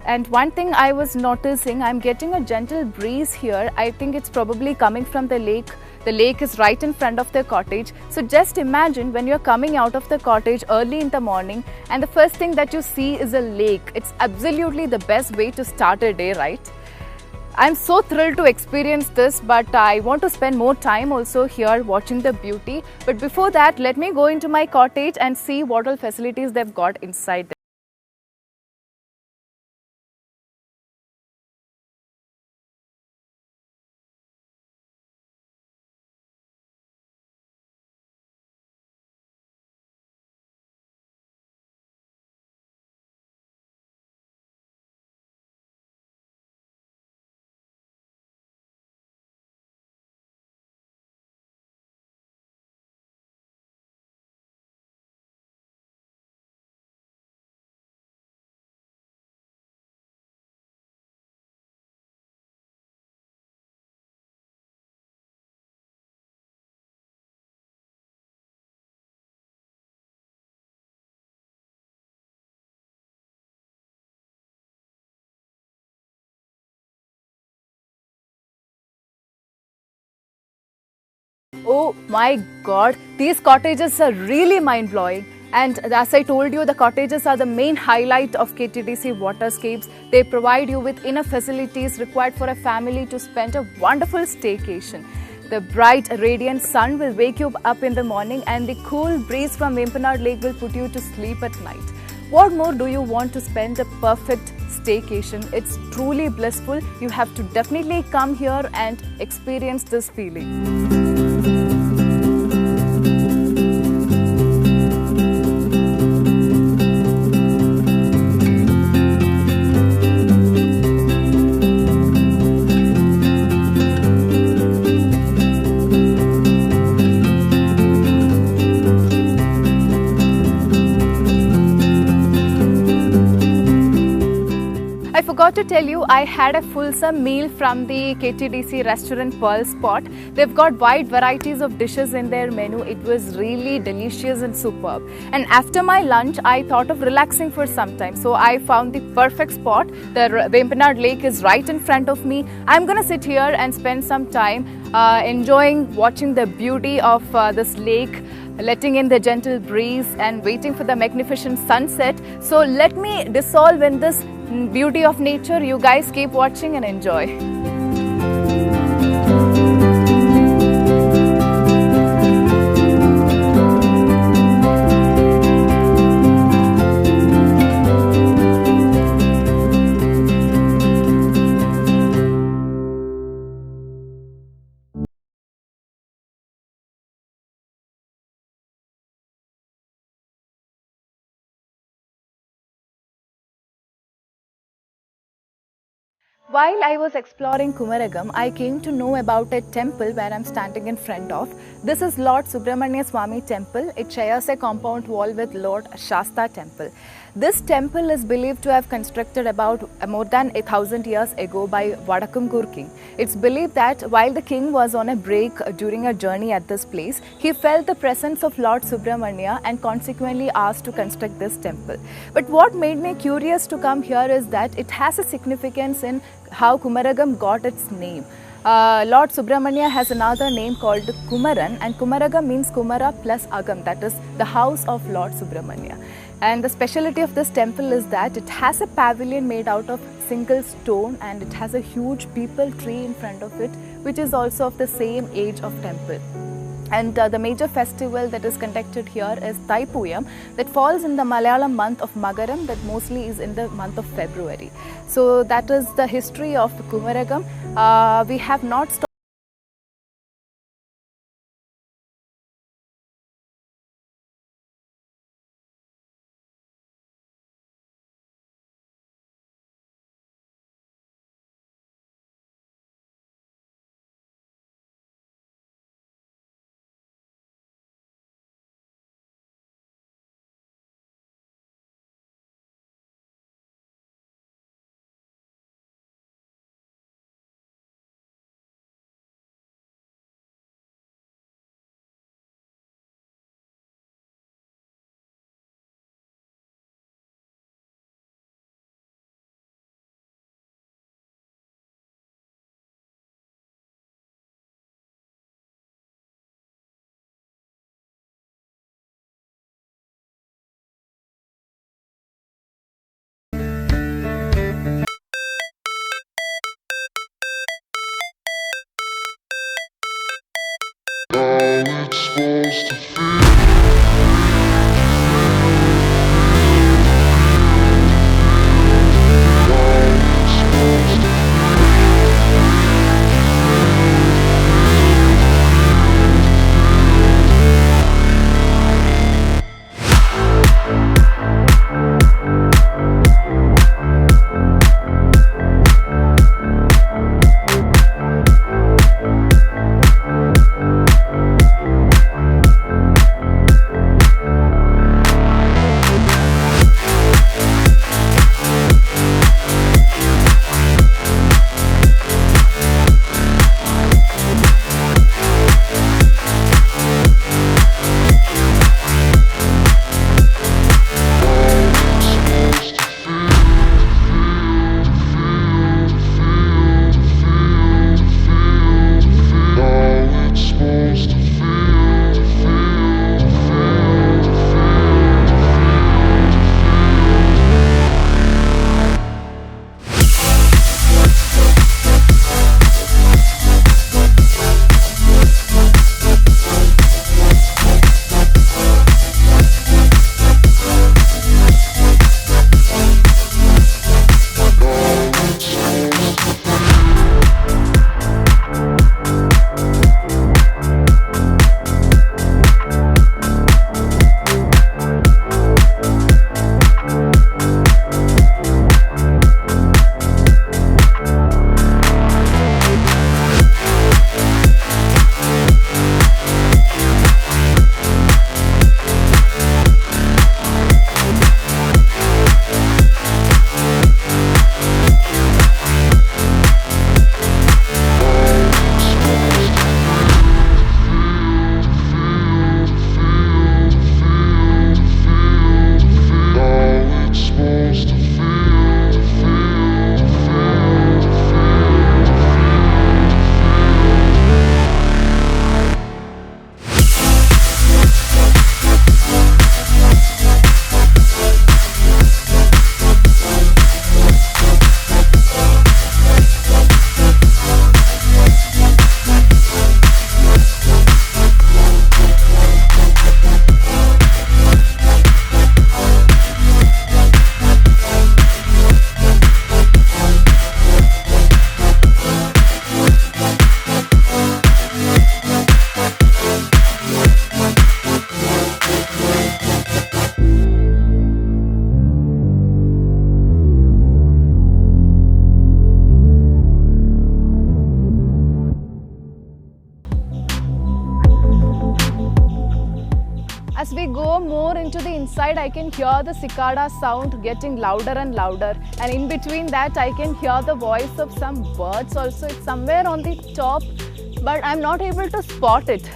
And one thing I was noticing, I'm getting a gentle breeze here. I think it's probably coming from the lake. The lake is right in front of the cottage. So just imagine when you're coming out of the cottage early in the morning and the first thing that you see is a lake. It's absolutely the best way to start a day, right? I'm so thrilled to experience this, but I want to spend more time also here watching the beauty. But before that, let me go into my cottage and see what all facilities they've got inside. Oh my god, these cottages are really mind-blowing. And as I told you, the cottages are the main highlight of KTDC Waterscapes. They provide you with enough facilities required for a family to spend a wonderful staycation. The bright, radiant sun will wake you up in the morning, and the cool breeze from Vempanad Lake will put you to sleep at night. What more do you want to spend a perfect staycation? It's truly blissful. You have to definitely come here and experience this feeling. I forgot to tell you, I had a fulsome meal from the KTDC restaurant Pearl Spot. They've got wide varieties of dishes in their menu. It was really delicious and superb. And after my lunch, I thought of relaxing for some time. So I found the perfect spot. The Vempanad Lake is right in front of me. I'm going to sit here and spend some time enjoying watching the beauty of this lake, letting in the gentle breeze and waiting for the magnificent sunset. So let me dissolve in this beauty of nature. You guys keep watching and enjoy. While I was exploring Kumarakom, I came to know about a temple where I'm standing in front of. This is Lord Subramanya Swami temple. It shares a compound wall with Lord Shasta temple. This temple is believed to have constructed about more than 1,000 years ago by Vadakkumkur king. It's believed that while the king was on a break during a journey at this place, he felt the presence of Lord Subramanya and consequently asked to construct this temple. But what made me curious to come here is that it has a significance in how Kumarakom got its name. Lord Subramanya has another name called Kumaran, and Kumarakom means Kumara plus Agam, that is the house of Lord Subramanya. And the speciality of this temple is that it has a pavilion made out of single stone, and it has a huge peepal tree in front of it, which is also of the same age of temple. And the major festival that is conducted here is Thaipooyam, that falls in the Malayalam month of Magaram, that mostly is in the month of February. So that is the history of Kumarakom. We have not stopped As we go more into the inside, I can hear the cicada sound getting louder and louder, and in between that I can hear the voice of some birds also. It's somewhere on the top, but I'm not able to spot it.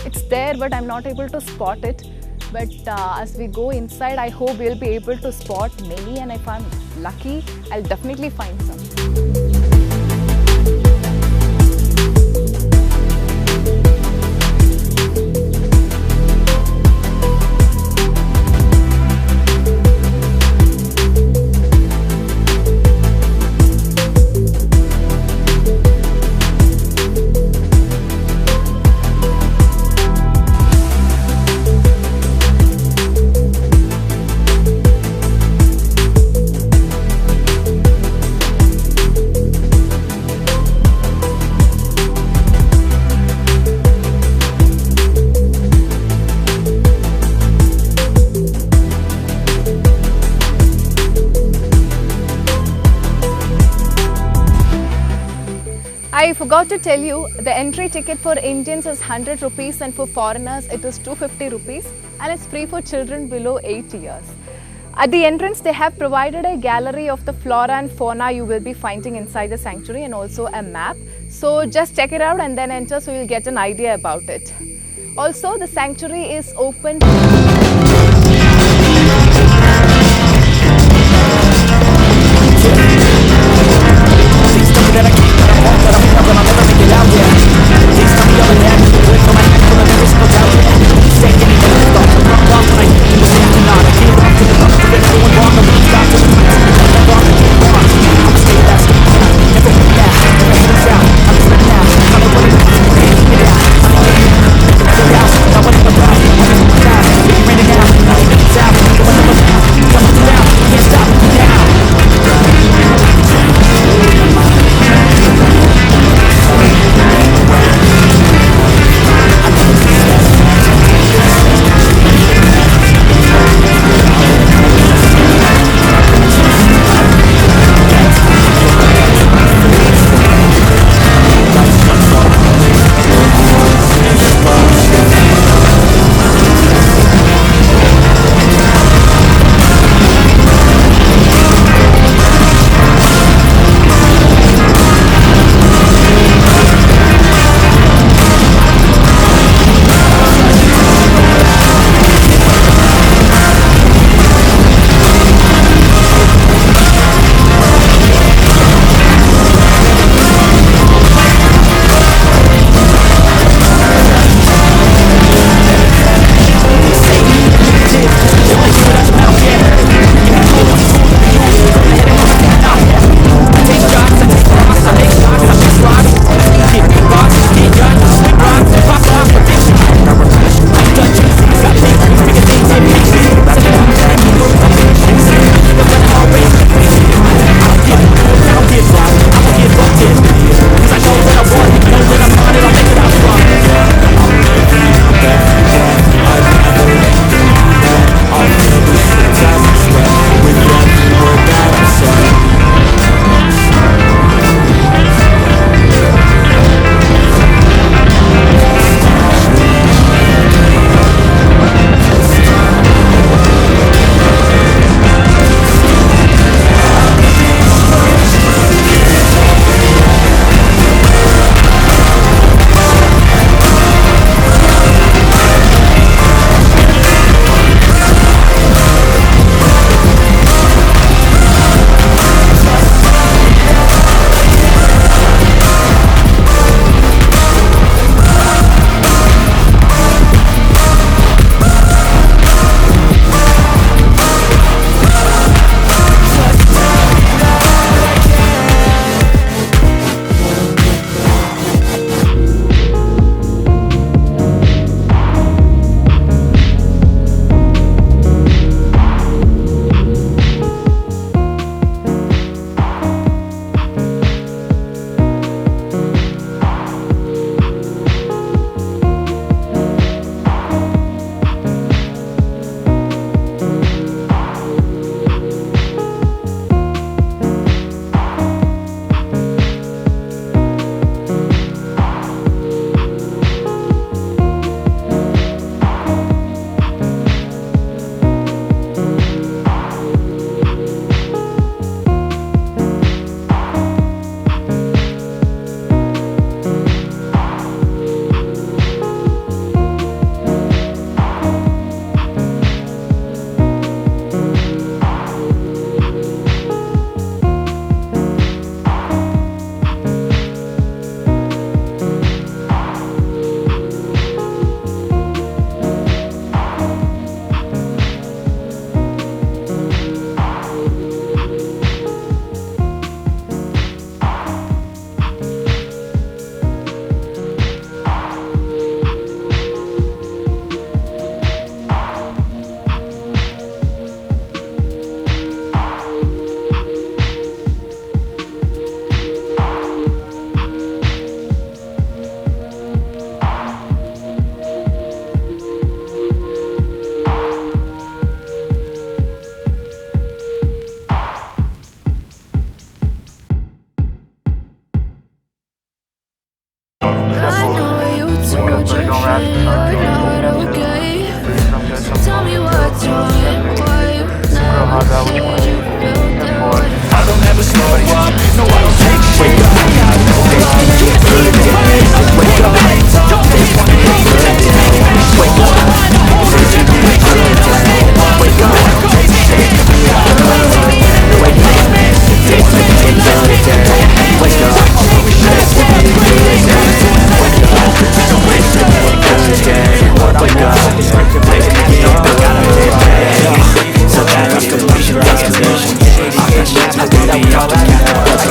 It's there, but I'm not able to spot it. But as we go inside, I hope we'll be able to spot many, and if I'm lucky, I'll definitely find some. I forgot to tell you, the entry ticket for Indians is 100 rupees and for foreigners it is 250 rupees, and it's free for children below 8 years. At the entrance they have provided a gallery of the flora and fauna you will be finding inside the sanctuary, and also a map. So just check it out and then enter so you'll get an idea about it. Also, the sanctuary is open.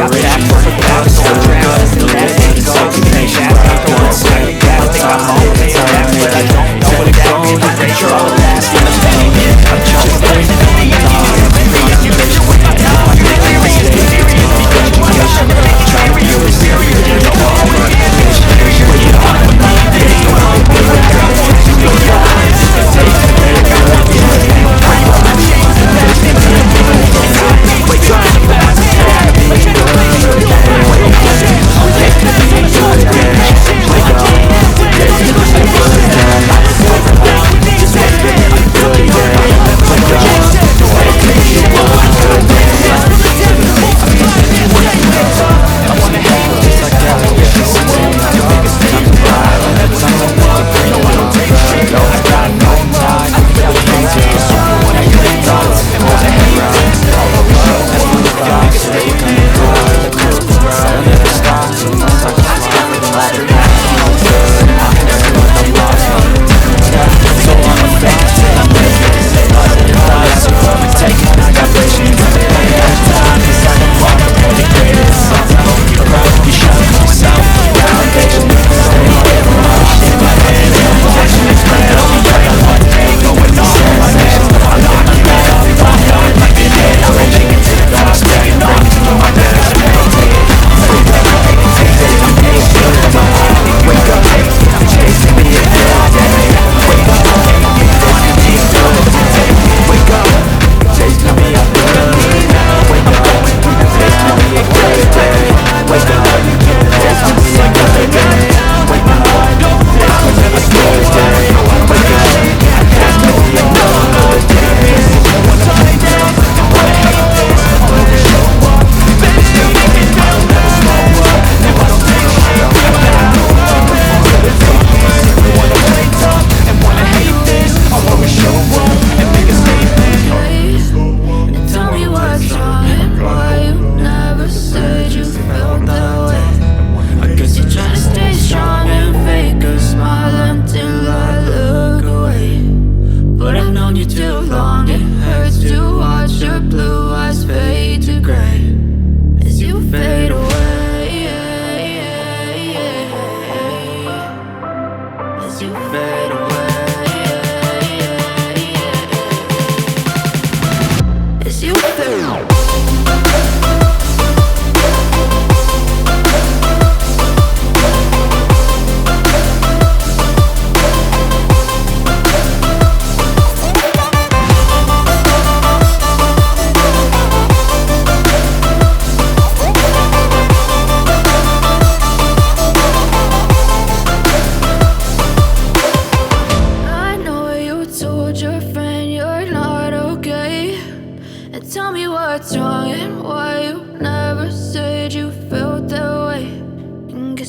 I got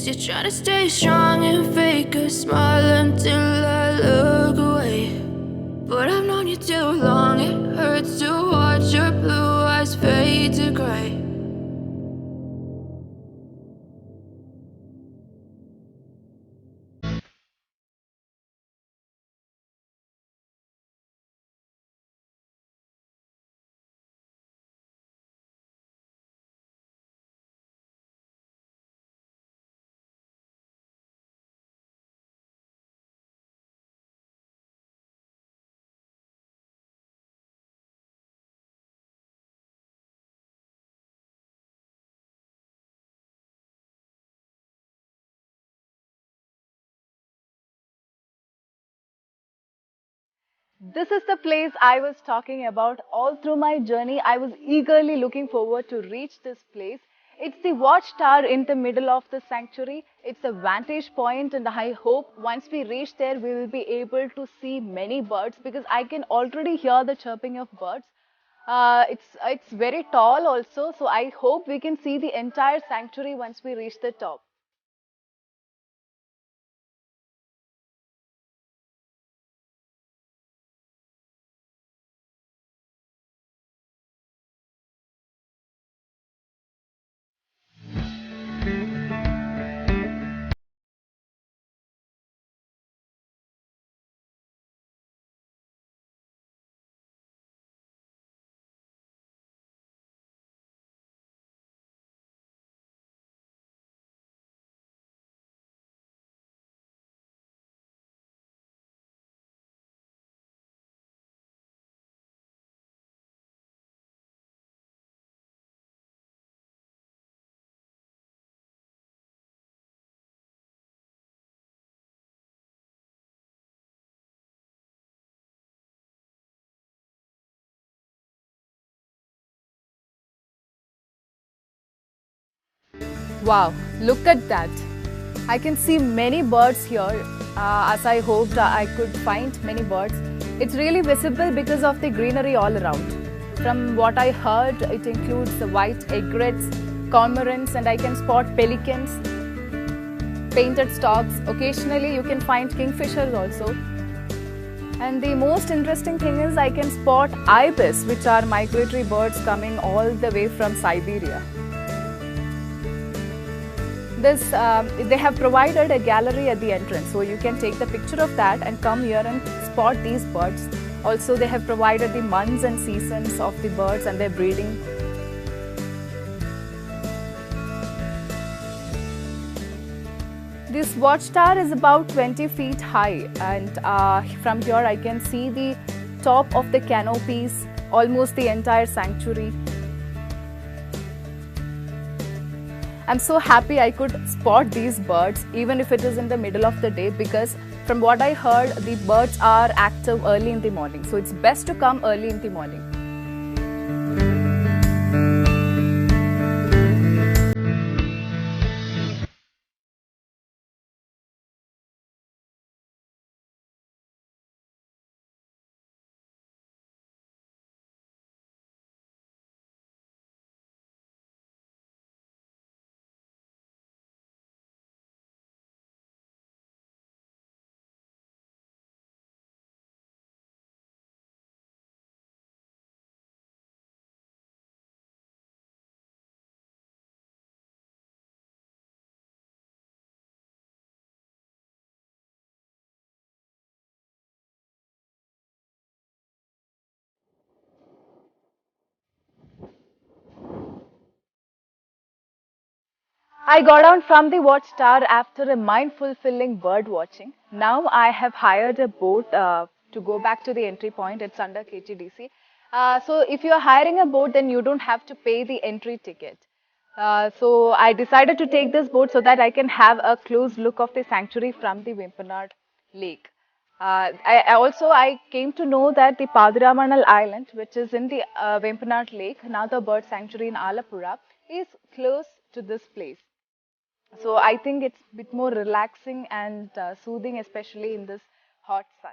face. You're trying to stay strong and fake a smile until I look away. But I've known you too long, it hurts to watch your blue eyes fade to gray. This is the place I was talking about. All through my journey, I was eagerly looking forward to reach this place. It's the watchtower in the middle of the sanctuary. It's a vantage point, and I hope once we reach there, we will be able to see many birds because I can already hear the chirping of birds. It's very tall also, so I hope we can see the entire sanctuary once we reach the top. Wow, look at that. I can see many birds here, as I hoped I could find many birds. It's really visible because of the greenery all around. From what I heard, it includes the white egrets, cormorants, and I can spot pelicans, painted storks. Occasionally you can find kingfishers also. And the most interesting thing is I can spot ibis, which are migratory birds coming all the way from Siberia. They have provided a gallery at the entrance, so you can take the picture of that and come here and spot these birds. Also, they have provided the months and seasons of the birds and their breeding. This watchtower is about 20 feet high, and from here I can see the top of the canopies, almost the entire sanctuary. I'm so happy I could spot these birds even if it is in the middle of the day, because from what I heard, the birds are active early in the morning. So it's best to come early in the morning. I got down from the watchtower after a mind-fulfilling bird watching. Now I have hired a boat to go back to the entry point. It's under KTDC. So if you are hiring a boat, then you don't have to pay the entry ticket. So I decided to take this boat so that I can have a close look of the sanctuary from the Vimpanad Lake. I came to know that the Padiramanal Island, which is in the Vempanad Lake, another bird sanctuary in Alapura, is close to this place. So I think it's a bit more relaxing and soothing, especially in this hot sun.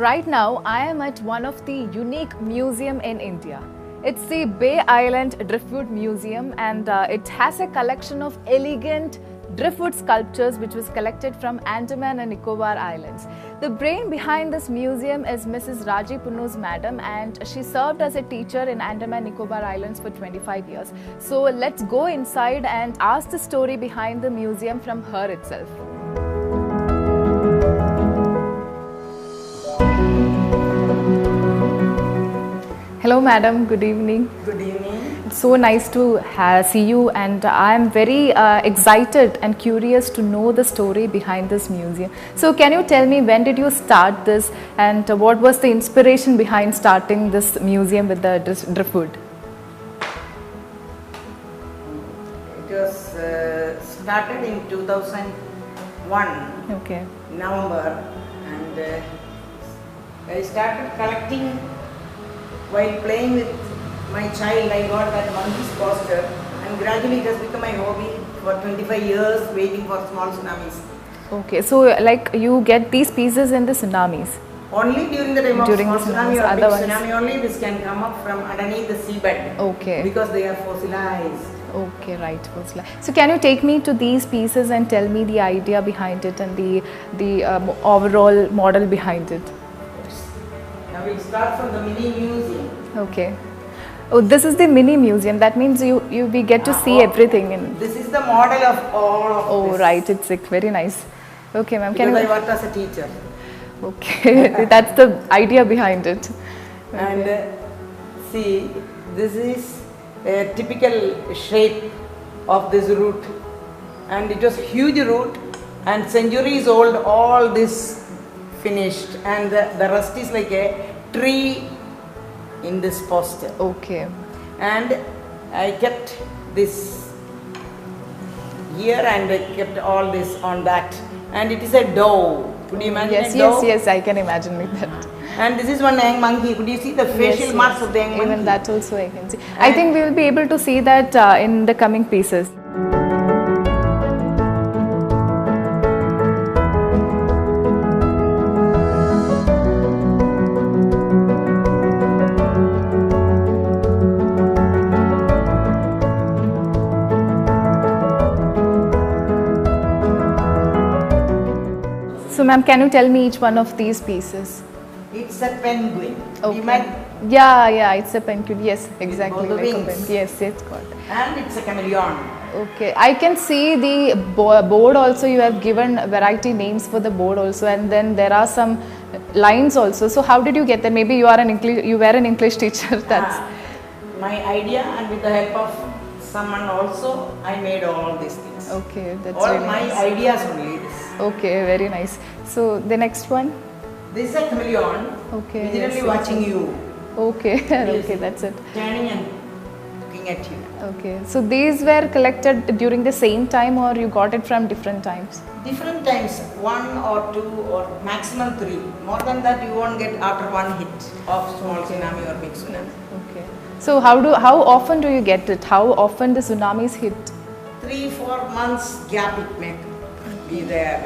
right now I am at one of the unique museum in India. It's the Bay Island Driftwood Museum, and it has a collection of elegant driftwood sculptures which was collected from Andaman and Nicobar Islands. The brain behind this museum is Mrs. Raji Punnu's madam, and she served as a teacher in Andaman Nicobar Islands for 25 years. So let's go inside and ask the story behind the museum from her itself. Hello madam, good evening. Good evening. It's so nice to see you, and I am very excited and curious to know the story behind this museum. So can you tell me, when did you start this, and what was the inspiration behind starting this museum with the driftwood? It was started in 2001, Okay. November, and I started collecting while playing with my child. I got that monkey's poster, and gradually it has become my hobby for 25 years, waiting for small tsunamis. Okay, so like you get these pieces in the tsunamis? Only during the time of During small the tsunami tsunamis, or big otherwise- tsunami only this can come up from underneath the seabed. Okay. Because they are fossilized. Okay, right. So can you take me to these pieces and tell me the idea behind it and the overall model behind it? Now we'll start from the mini museum. Okay. Oh, this is the mini museum. That means we get to see everything in. This is the model of all of Oh, this. right. It's like very nice. Okay, ma'am. Can Because you? I worked as a teacher. Okay, that's the idea behind it. And see, this is a typical shape of this root, and it was huge root, and centuries old. All this finished, and the rest is like a tree in this poster. Okay. And I kept this here, and I kept all this on that, and it is a dove. Could you imagine Yes, a dove? yes. I can imagine with that. And this is one young monkey. Could you see the facial marks of the young monkey? Even that also I can see. I think we will be able to see that in the coming pieces. So ma'am, can you tell me each one of these pieces? It's a penguin. Okay. You might, Yeah, it's a penguin. Yes, exactly. both the Like a wings. penguin. Yes, it's got. and it's a chameleon. Okay, I can see the board also. You have given variety names for the board also, and then there are some lines also. So how did you get that? Maybe you are you were an English teacher. That's My idea, and with the help of someone also, I made all these things. okay. That's All really my nice. ideas only this. Okay, very nice. So the next one. This is a chameleon. Okay, Vigilantly yes, watching you, Okay, Yes. okay, that's it. turning and looking at you. Okay, so these were collected during the same time, or you got it from different times? Different times, 1 or 2 or maximum 3. More than that, you won't get after one hit of small tsunami or big tsunami. Okay. So how often do you get it? How often the tsunamis hit? 3-4 months gap it may be there.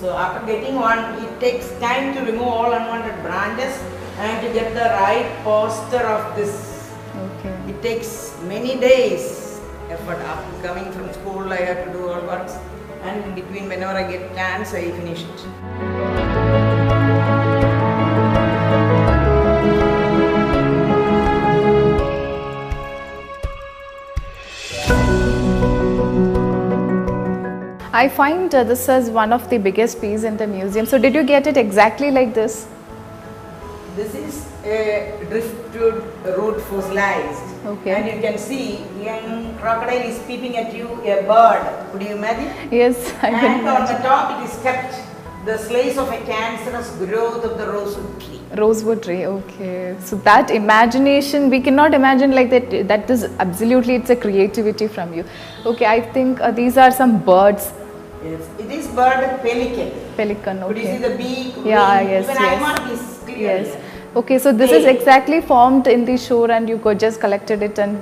So after getting one, it takes time to remove all unwanted branches and to get the right posture of this. Okay. It takes many days effort. After coming from school, I have to do all works, and in between, whenever I get chance, I finish it. I find this as one of the biggest pieces in the museum. So did you get it exactly like this? This is a driftwood root fossilized. Okay. And you can see young crocodile is peeping at you, a bird. Could you imagine? Yes, I can And on imagine. the top it is kept the slice of a cancerous growth of the rosewood tree. Rosewood tree, okay. So that imagination, we cannot imagine like that. That is absolutely, it's a creativity from you. Okay, I think these are some birds. Yes. It is bird pelican. Pelican, Could you see okay. the beak? Yeah, wing? yes, Even yes. I mark this clearly. Yes. Okay, so this is exactly formed in the shore, and you could just collected it and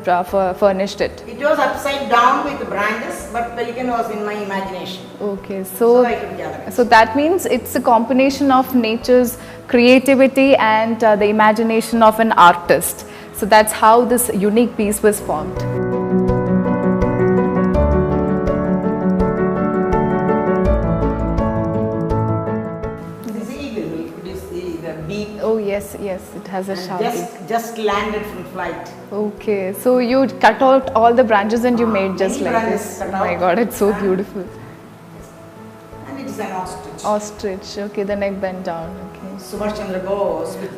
furnished it. It was upside down with branches, but pelican was in my imagination. Okay, So so I could gather it. so that means it's a combination of nature's creativity and the imagination of an artist. So that's how this unique piece was formed. This eagle, could you see the beak? Oh yes, yes, it has a sharp beak. Just landed from flight. Okay, so you cut out all the branches and you made just many like branches this. cut Oh my out. god, it's so beautiful. And it is an ostrich. Ostrich, okay, the neck bent down, okay. Subhash Chandra Bose with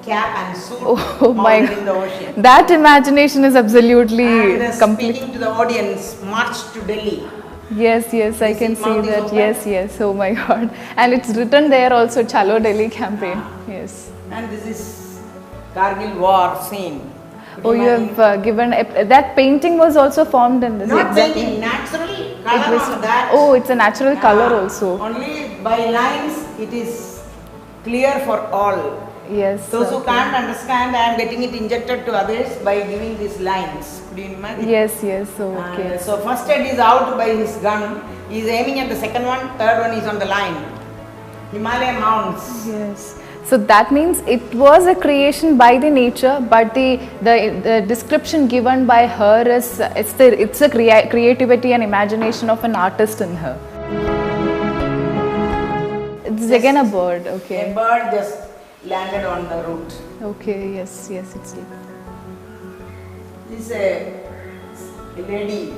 cap and suit Oh my mounted in the god, ocean. that imagination is absolutely And complete. speaking to the audience, marched to Delhi. Yes, yes, I can see see mouth is that. open? Yes, yes, oh my god. And it's written there also, Chalo Delhi campaign. Yes. And this is Kargil war scene. Could Oh, you imagine? have given, that painting was also formed in this. Not exactly. painting, natural It color was, on that. oh, it's a natural color also. Only by lines it is clear for all. Yes. Those who okay. can't understand, I am getting it injected to others by giving these lines. Could you imagine? Yes, yes, okay. So first head is out by his gun. He is aiming at the second one. Third one is on the line. Himalayan mountains. Yes. So that means it was a creation by the nature, but the description given by her is it's a creativity and imagination of an artist in her. It's again a bird. A Okay. bird just landed on the root. Okay. Yes. Yes. It's This is a lady.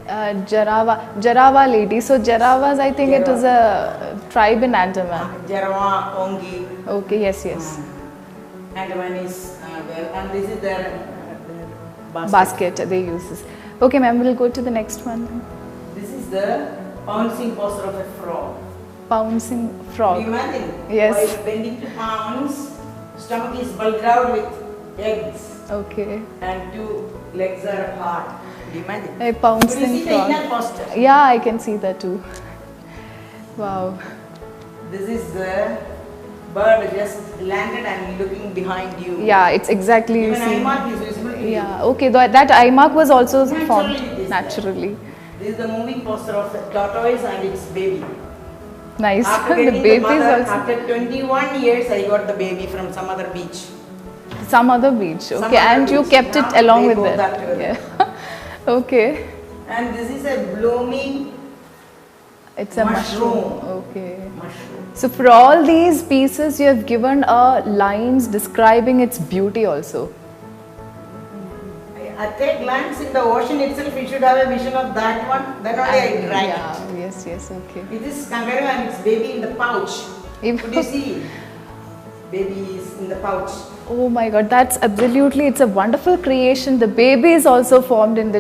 Jarawa lady. So Jaravas, I think it is a tribe in Andaman. Jarawa, Ongi. Okay. Yes. Yes. Andaman is there, and this is their Basket they use this. Okay, ma'am. We'll go to the next one. This is the pouncing posture of a frog. Pouncing Can frog. you imagine? Yes. While bending to pounce, stomach is bulged out with eggs Okay. and two legs are apart. Can you imagine? A Could you pouncing see the inner frog. posture? Yeah, I can see that too. Wow. This is the bird just landed and looking behind you. Yeah, it's exactly Even eye seen. mark is visible to you. Yeah. Okay. That eye mark was also Naturally formed it is naturally. This is the moving posture of a tortoise and its baby. Nice. After The getting baby the is mother, also after 21 years, I got the baby from some other beach. some other beach. Some Okay, other and you beach. kept it Now along they with go it. back together. Yeah. Okay. And this is a blooming It's a mushroom. Okay. mushroom. So for all these pieces, you have given lines describing its beauty also. At a glance in the ocean itself, you should have a vision of that one. Then only I write it. Yeah. Yes. Yes. Okay. It is kangaroo and its baby in the pouch. If- Could you see? Baby is in the pouch. Oh my God, that's absolutely, it's a wonderful creation. The baby is also formed in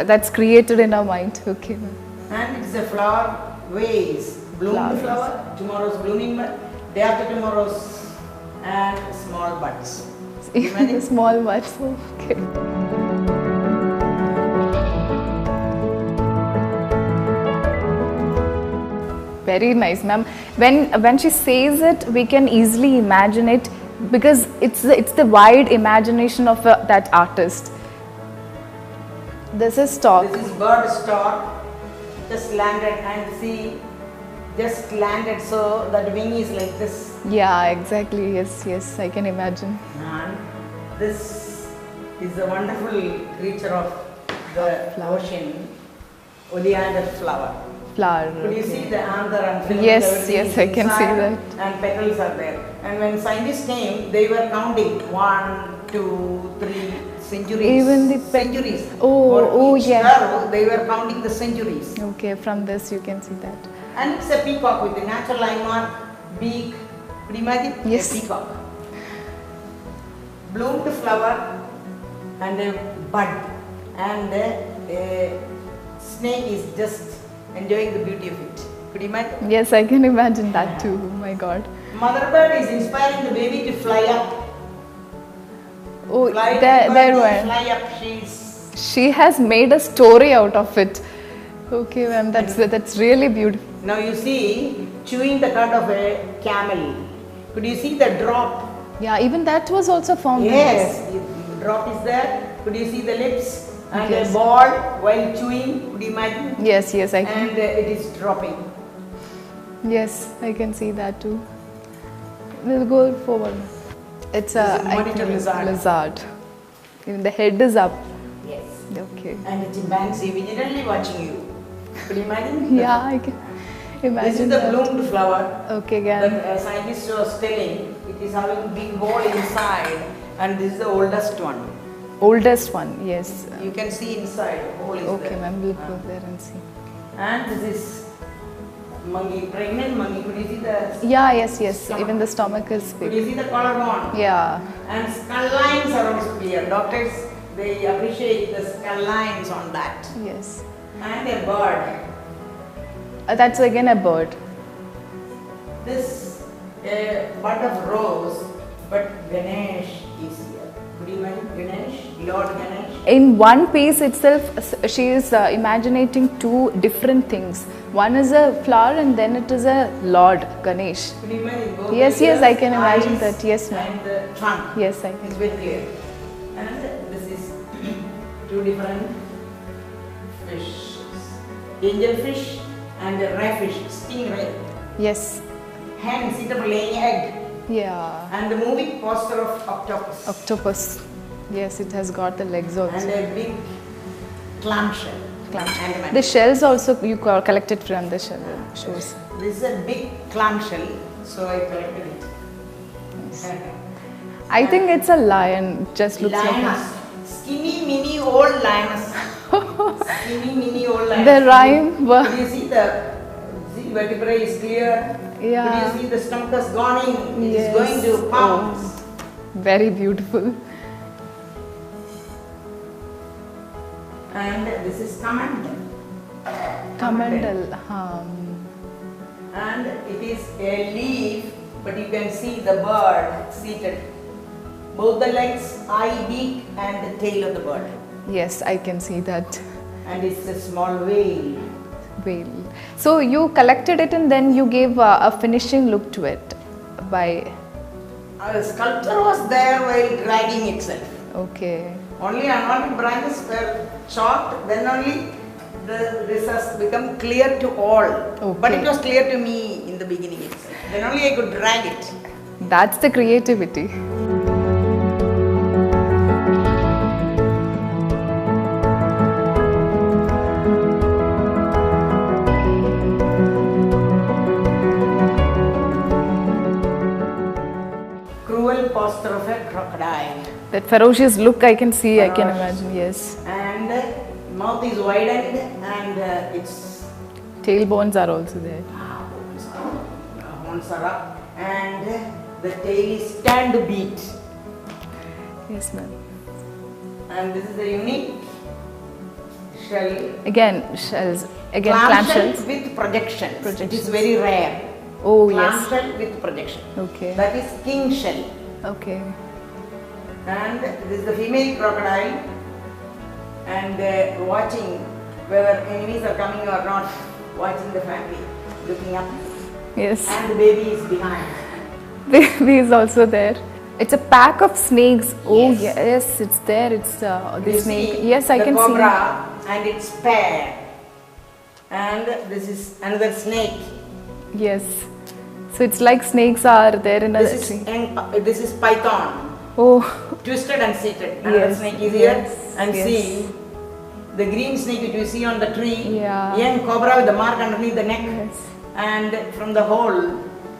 that's created in our mind. Okay. And it is a flower vase. Bloomed flower, tomorrow's blooming bud, day after tomorrow's, and small buds. Even small words. Okay. Very nice, ma'am. When she says it, we can easily imagine it because it's the wide imagination of that artist. This is stock. This is bird stock. Just landed and see, just landed so that wing is like this. Yeah, exactly. Yes, yes, I can imagine. And this is a wonderful creature of the ocean, oleander flower. Flower. Could you Okay. see the anther and filament, Yes, everything yes, is I can see inside that. And petals are there. And when scientists came, they were counting 1, 2, 3 centuries. Even the centuries. Oh, For oh, each yeah. sparrow, they were counting the centuries. Okay, from this you can see that. And it's a peacock with a natural eye mark, beak. Could you imagine? Yes. A peacock. Bloomed flower and a bud. And a snake is just enjoying the beauty of it. Could you imagine? Yes, I can imagine that too. Oh my God. Mother bird is inspiring the baby to fly up. Oh, Fly, there bird, were. fly up. She has made a story out of it. Okay, ma'am, that's really beautiful. Now you see, chewing the cud of a camel. Could you see the drop? Yeah, even that was also formed. in Yes, the drop is there. Could you see the lips? And Yes. a ball while chewing, could you imagine? this. Yes, yes, I can. And it is dropping. Yes, I can see that too. We'll go forward. It's a monitor lizard. Even the head is up. Yes. Okay. And the chimpanzee vigilantly watching you. Could you imagine? Yeah, I can imagine. This is the that. bloomed flower. Okay, again. The scientist was telling it is having big hole inside, and this is the oldest one. Oldest one, yes. You can see inside, hole is Okay, there. ma'am, we'll go there and see. And this is monkey, pregnant monkey. Could you see the? Yeah, yes. Stomach. Even the stomach is Could you big. see the collarbone? Yeah. And skull lines are also clear. Doctors, they appreciate the skull lines on that. Yes. And a bird. That's again a bird. This a bud of rose, but Ganesh is here. Could you imagine Ganesh, Lord Ganesh? In one piece itself, she is imagining two different things. One is a flower and then it is a Lord Ganesh. Could you imagine? Both Yes, the yes, I ears, can imagine eyes, that. Yes, ma'am. And the trunk. Yes, I It's can. very clear. And this is two different fish. Angelfish and a ray fish, stingray. Yes. Hen sit up laying egg. Yeah. And the moving posture of octopus. Octopus. Yes, it has got the legs And also. a big clamshell. And The shells also you collected from the shell shows. this is a big clamshell, so I collected it. I think it's a lion. It just looks Lioness. Skinny mini old lioness. Skinny mini old like lioness. the rhyme. Could you see the vertebrae is clear? Yeah. Could you see the stomach has gone in? It Yes. is going to pounce. Very beautiful. And this is Kamandal. Kamandal. And it is a leaf, but you can see the bird seated. Both the legs, eye, beak, and the tail of the bird. Yes, I can see that. And it's a small whale. Whale. So you collected it and then you gave a finishing look to it by. The sculpture was there while dragging itself. Okay. Only unwanted branches were chopped, then only this has become clear to all. Okay. But it was clear to me in the beginning itself. Then only I could drag it. That's the creativity. Cruel posture of a crocodile. That ferocious look I can see, I can imagine, yes. And mouth is widened and its Tailbones are also there. horns are up and the tail is turned to beat. Yes, ma'am. And this is a unique shell. Again, shells. Again, Clamshell clamshells. with projections. It Projections. is very rare. Oh, yes. Clamshell with projection. Okay. That is king shell. Okay. And this is the female crocodile and watching whether enemies are coming or not, watching the family, looking up, Yes. and the baby is behind. Baby is also there. It's a pack of snakes. Oh, Yes. yes, it's there. It's the You snake. see Yes, I the can cobra and its pair. And this is another snake. see. Yes. So it's like snakes are there in a tree. This is python. Oh, Twisted and seated. Another Yes, snake is here. yes, And yes. see the green snake that you see on the tree. Yeah. Young cobra with the mark underneath the neck. yes. And from the hole,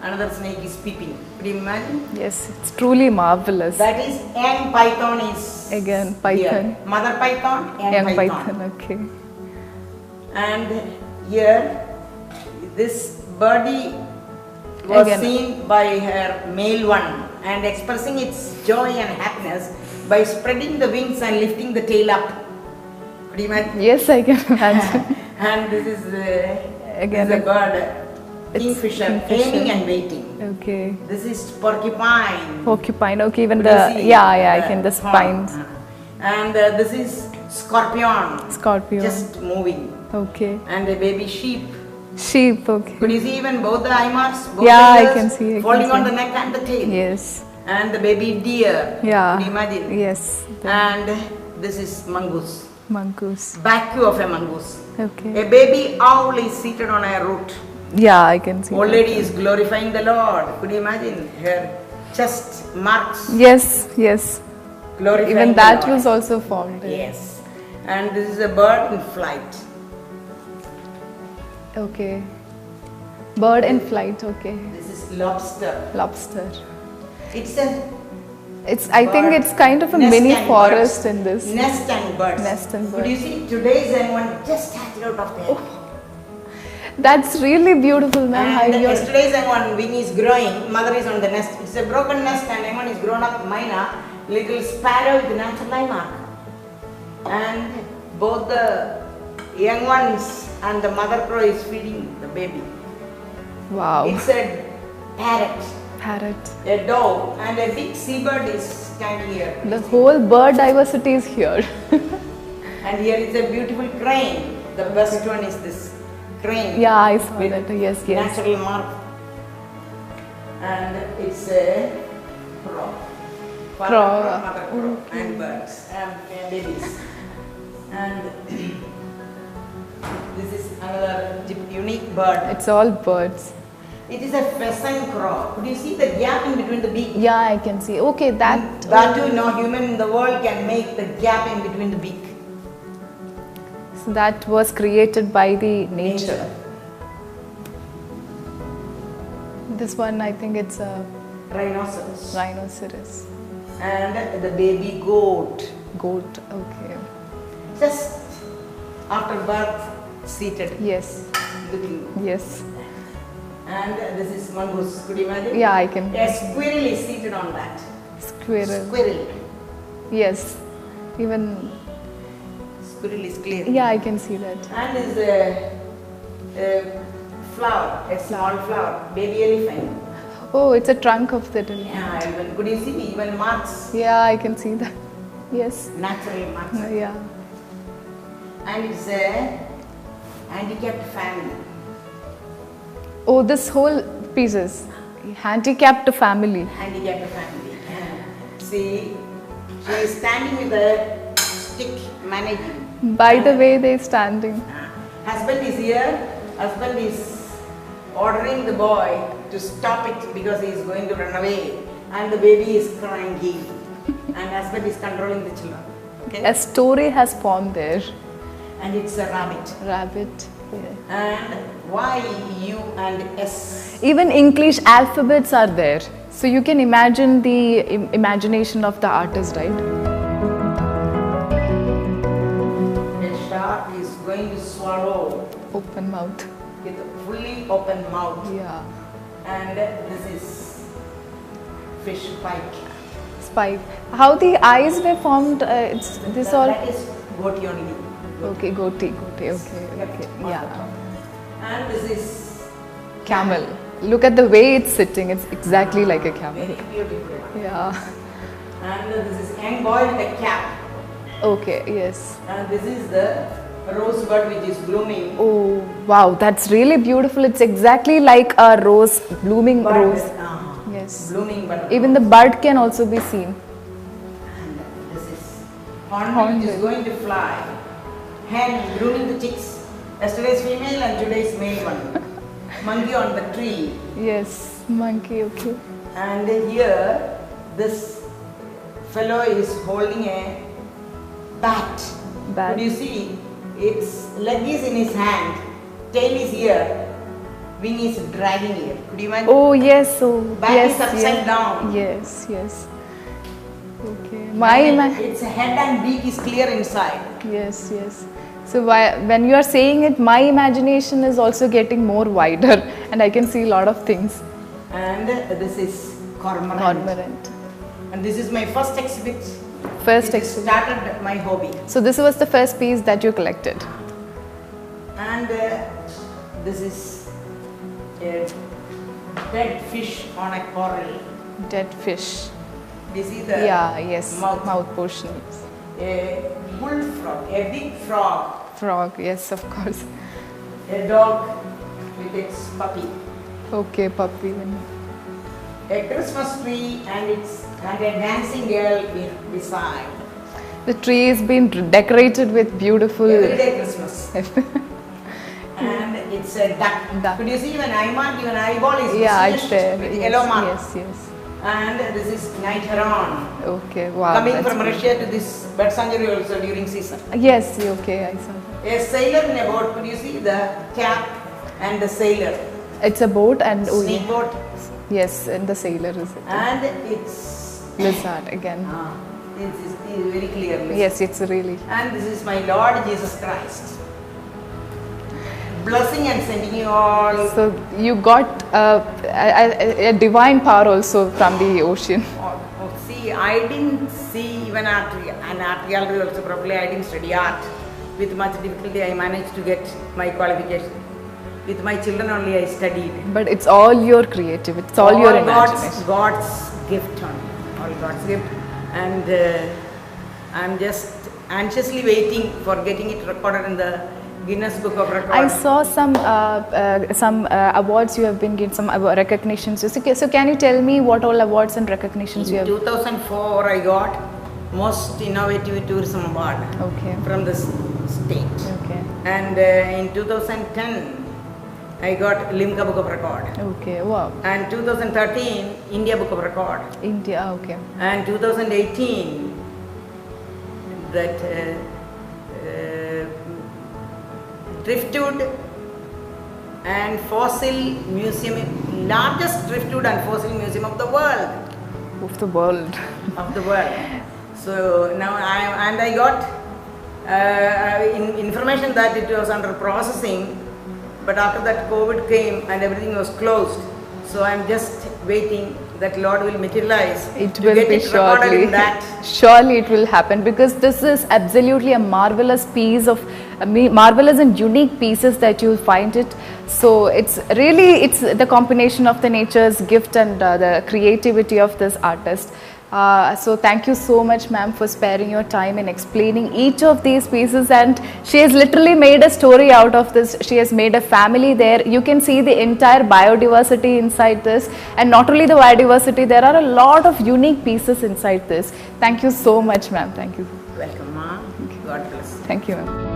another snake is peeping. Could you imagine? Yes, it's truly marvelous. That is young python is Again, python. here. Mother python, Young python. Okay. And here, this birdie was Again. seen by her male one and expressing its joy and happiness by spreading the wings and lifting the tail up. Could you imagine? Yes, I can imagine. And this is Again, this is a bird, it's kingfisher, kingfisher. aiming and waiting. Okay. This is porcupine. Porcupine. Okay, even Could you the see yeah, I can the horn? spines. And this is scorpion, Scorpio. just moving. Okay. And a baby sheep. Sheep. Okay. Could you see even both the eye marks? Both Yeah, the I ears, can see, I can Folding on see. the neck and the tail. Yes. And the baby deer. Yeah. Could you imagine? Yes. The And this is mongoose. mongoose. Back view of a mongoose. Okay. A baby owl is seated on a root. Yeah, I can see. Old lady is glorifying the Lord. Could you imagine her chest marks? Yes, yes. Glorifying Even the that Lord. was also formed. Yes. And this is a bird in flight. Okay. Bird in flight, okay. This is lobster. Lobster. It's a I think it's kind of a nest mini and forest birds. in this. Nest and birds. Nest and Could you birds. see today's young one just hatched out of there. That's really beautiful, ma'am. And yesterday's young one wing is growing, mother is on the nest. It's a broken nest and young one is grown up minor, little sparrow with natural eye mark. And both the young ones and the mother crow is feeding the baby. Wow. It's a parrot, Parrot. a dove, and a big seabird is standing here. The whole bird diversity is here. And here is a beautiful crane. The best one is this crane. Yeah, I saw with that. Yes, yes. natural mark. And it's a crow. Father Crow. crow, mother crow, and birds and babies. And this is another unique bird. It's all birds. It is a pheasant crow. Could you see the gap in between the beak? Yeah, I can see. Okay, that. That too, no human in the world can make the gap in between the beak. So that was created by the nature. This one, I think it's a Rhinoceros. rhinoceros. And the baby goat. Goat. Okay. Just after birth, seated, Yes. looking. Yes. And this is mongoose. Could you imagine? Yeah, I can. A squirrel is seated on that. Squirrel. Squirrel. Yes. Even. Squirrel is clear. Yeah, I can see that. And this is a flower, a small flower, baby elephant. Oh, it's a trunk of the elephant. Yeah, even could you see even marks, Yeah, I can see that. Yes. natural marks. Yeah. And it's a handicapped family. Oh, this whole piece is handicapped family. Handicapped family. See, she is standing with a stick managing. By the way they're standing. Husband is here. Husband is ordering the boy to stop it because he is going to run away. And the baby is crying. And husband is controlling the children. Okay? A story has formed there. And it's a rabbit. Rabbit. Yeah. And Y, U and S. Even English alphabets are there. So you can imagine the imagination of the artist, right? A shark is going to swallow Open mouth. with a fully open mouth. Yeah. And this is fish pike. Spike. How the eyes were formed? It's this all. That is goatee only. Okay, goatee. Okay. Yeah. And this is Camel. Look at the way it's sitting. It's exactly like a camel. very beautiful. Yeah. And this is young boy with a cap. Okay. Yes. And this is the rosebud which is blooming. Oh wow, that's really beautiful. It's exactly like a rose, blooming Bud, rose. Yes. Blooming bud. Even the bud can also be seen. And this is hornbill which is going to fly. Hen grooming the chicks. Yesterday's female and today's male one. Monkey on the tree. Yes, monkey. Okay. And here this fellow is holding a bat. Bat. Could you see? Its leg is in his hand, tail is here, wing is dragging here. Could you imagine? Oh yes. So Back yes. is upside down. Yes. Yes. Okay. And its head and beak is clear inside. Yes. Yes. So when you are saying it, my imagination is also getting more wider, and I can see a lot of things. And this is cormorant. Cormorant. And this is my first exhibit. First It exhibit. started my hobby. So this was the first piece that you collected. And this is a dead fish on a coral. Dead fish. This is the Yeah. Yes. mouth. Mouth portion. A bullfrog, a big frog, Frog. Yes, of course. a dog with its puppy, Okay, puppy. a Christmas tree and a dancing girl beside. The tree has been decorated with beautiful. Everyday Christmas. And it's it's a duck. Duck. Could you see even eye mark, even eyeball is Yeah, it's singed there. with Yes, yellow mark. yes. And this is night heron. Okay, wow. Coming that's from good. Russia to this bird sanctuary also during season. Yes, okay, I saw that. A sailor in a boat, could you see the cap and the sailor? It's a boat and Snake boat. yes, and the sailor is it. And it's Lizard again. it's very clearly. Yes, it's really. And this is my Lord Jesus Christ. Blessing and sending you all. So you got a divine power also from the ocean. See, I didn't see even an art gallery also properly. I didn't study art. With much difficulty, I managed to get my qualification. With my children only, I studied. But it's all your creativity. It's all your imagination. God's gift only. All God's gift. And I'm just anxiously waiting for getting it recorded in the Guinness Book of Records. I saw some awards you have been given, some recognitions. So can you tell me what all awards and recognitions you In have? 2004, I got Most Innovative Tourism Award from the state. Okay. And in 2010, I got Limca Book of Record. Okay. Wow. And 2013, India Book of Record. India. Okay. And 2018, that driftwood and fossil museum, largest driftwood and fossil museum of the world. Of the world. Of the world. So now I got information that it was under processing, but after that COVID came and everything was closed. So I'm just waiting that Lord will materialize. It will be surely. Surely it will happen, because this is absolutely a marvelous piece of marvelous and unique pieces that you find it. So it's the combination of the nature's gift and the creativity of this artist. So thank you so much, ma'am, for sparing your time and explaining each of these pieces. And she has literally made a story out of this. She has made a family there. You can see the entire biodiversity inside this, and not only the biodiversity, there are a lot of unique pieces inside this. Thank you so much, ma'am. Thank you. Welcome, ma. God bless. Thank you, ma'am.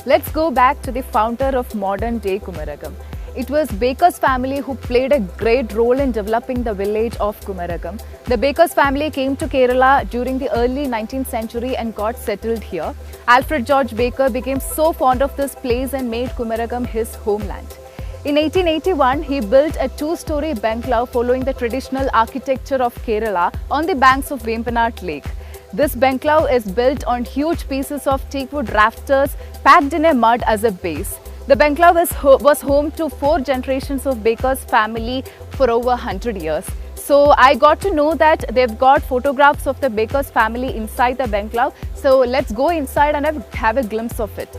Let's go back to the founder of modern day Kumarakom. It was Baker's family who played a great role in developing the village of Kumarakom. The Baker's family came to Kerala during the early 19th century and got settled here. Alfred George Baker became so fond of this place and made Kumarakom his homeland. In 1881, he built a two-story bungalow following the traditional architecture of Kerala on the banks of Vempanad Lake. This bungalow is built on huge pieces of teakwood rafters packed in a mud as a base. The bungalow was home to 4 generations of Baker's family for over 100 years. So I got to know that they've got photographs of the Baker's family inside the bungalow. So let's go inside and have a glimpse of it.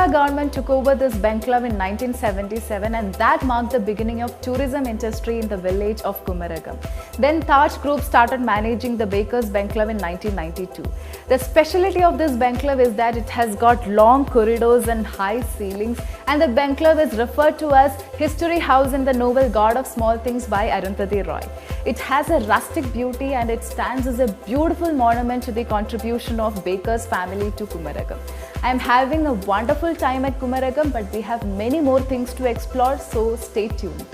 Kerala government took over this enclave in 1977, and that marked the beginning of tourism industry in the village of Kumarakom. Then Taj Group started managing the Bakers Enclave in 1992. The specialty of this enclave is that it has got long corridors and high ceilings, and the enclave is referred to as History House in the novel God of Small Things by Arundhati Roy. It has a rustic beauty and it stands as a beautiful monument to the contribution of Baker's family to Kumarakom. I am having a wonderful time at Kumarakom, but we have many more things to explore, so stay tuned.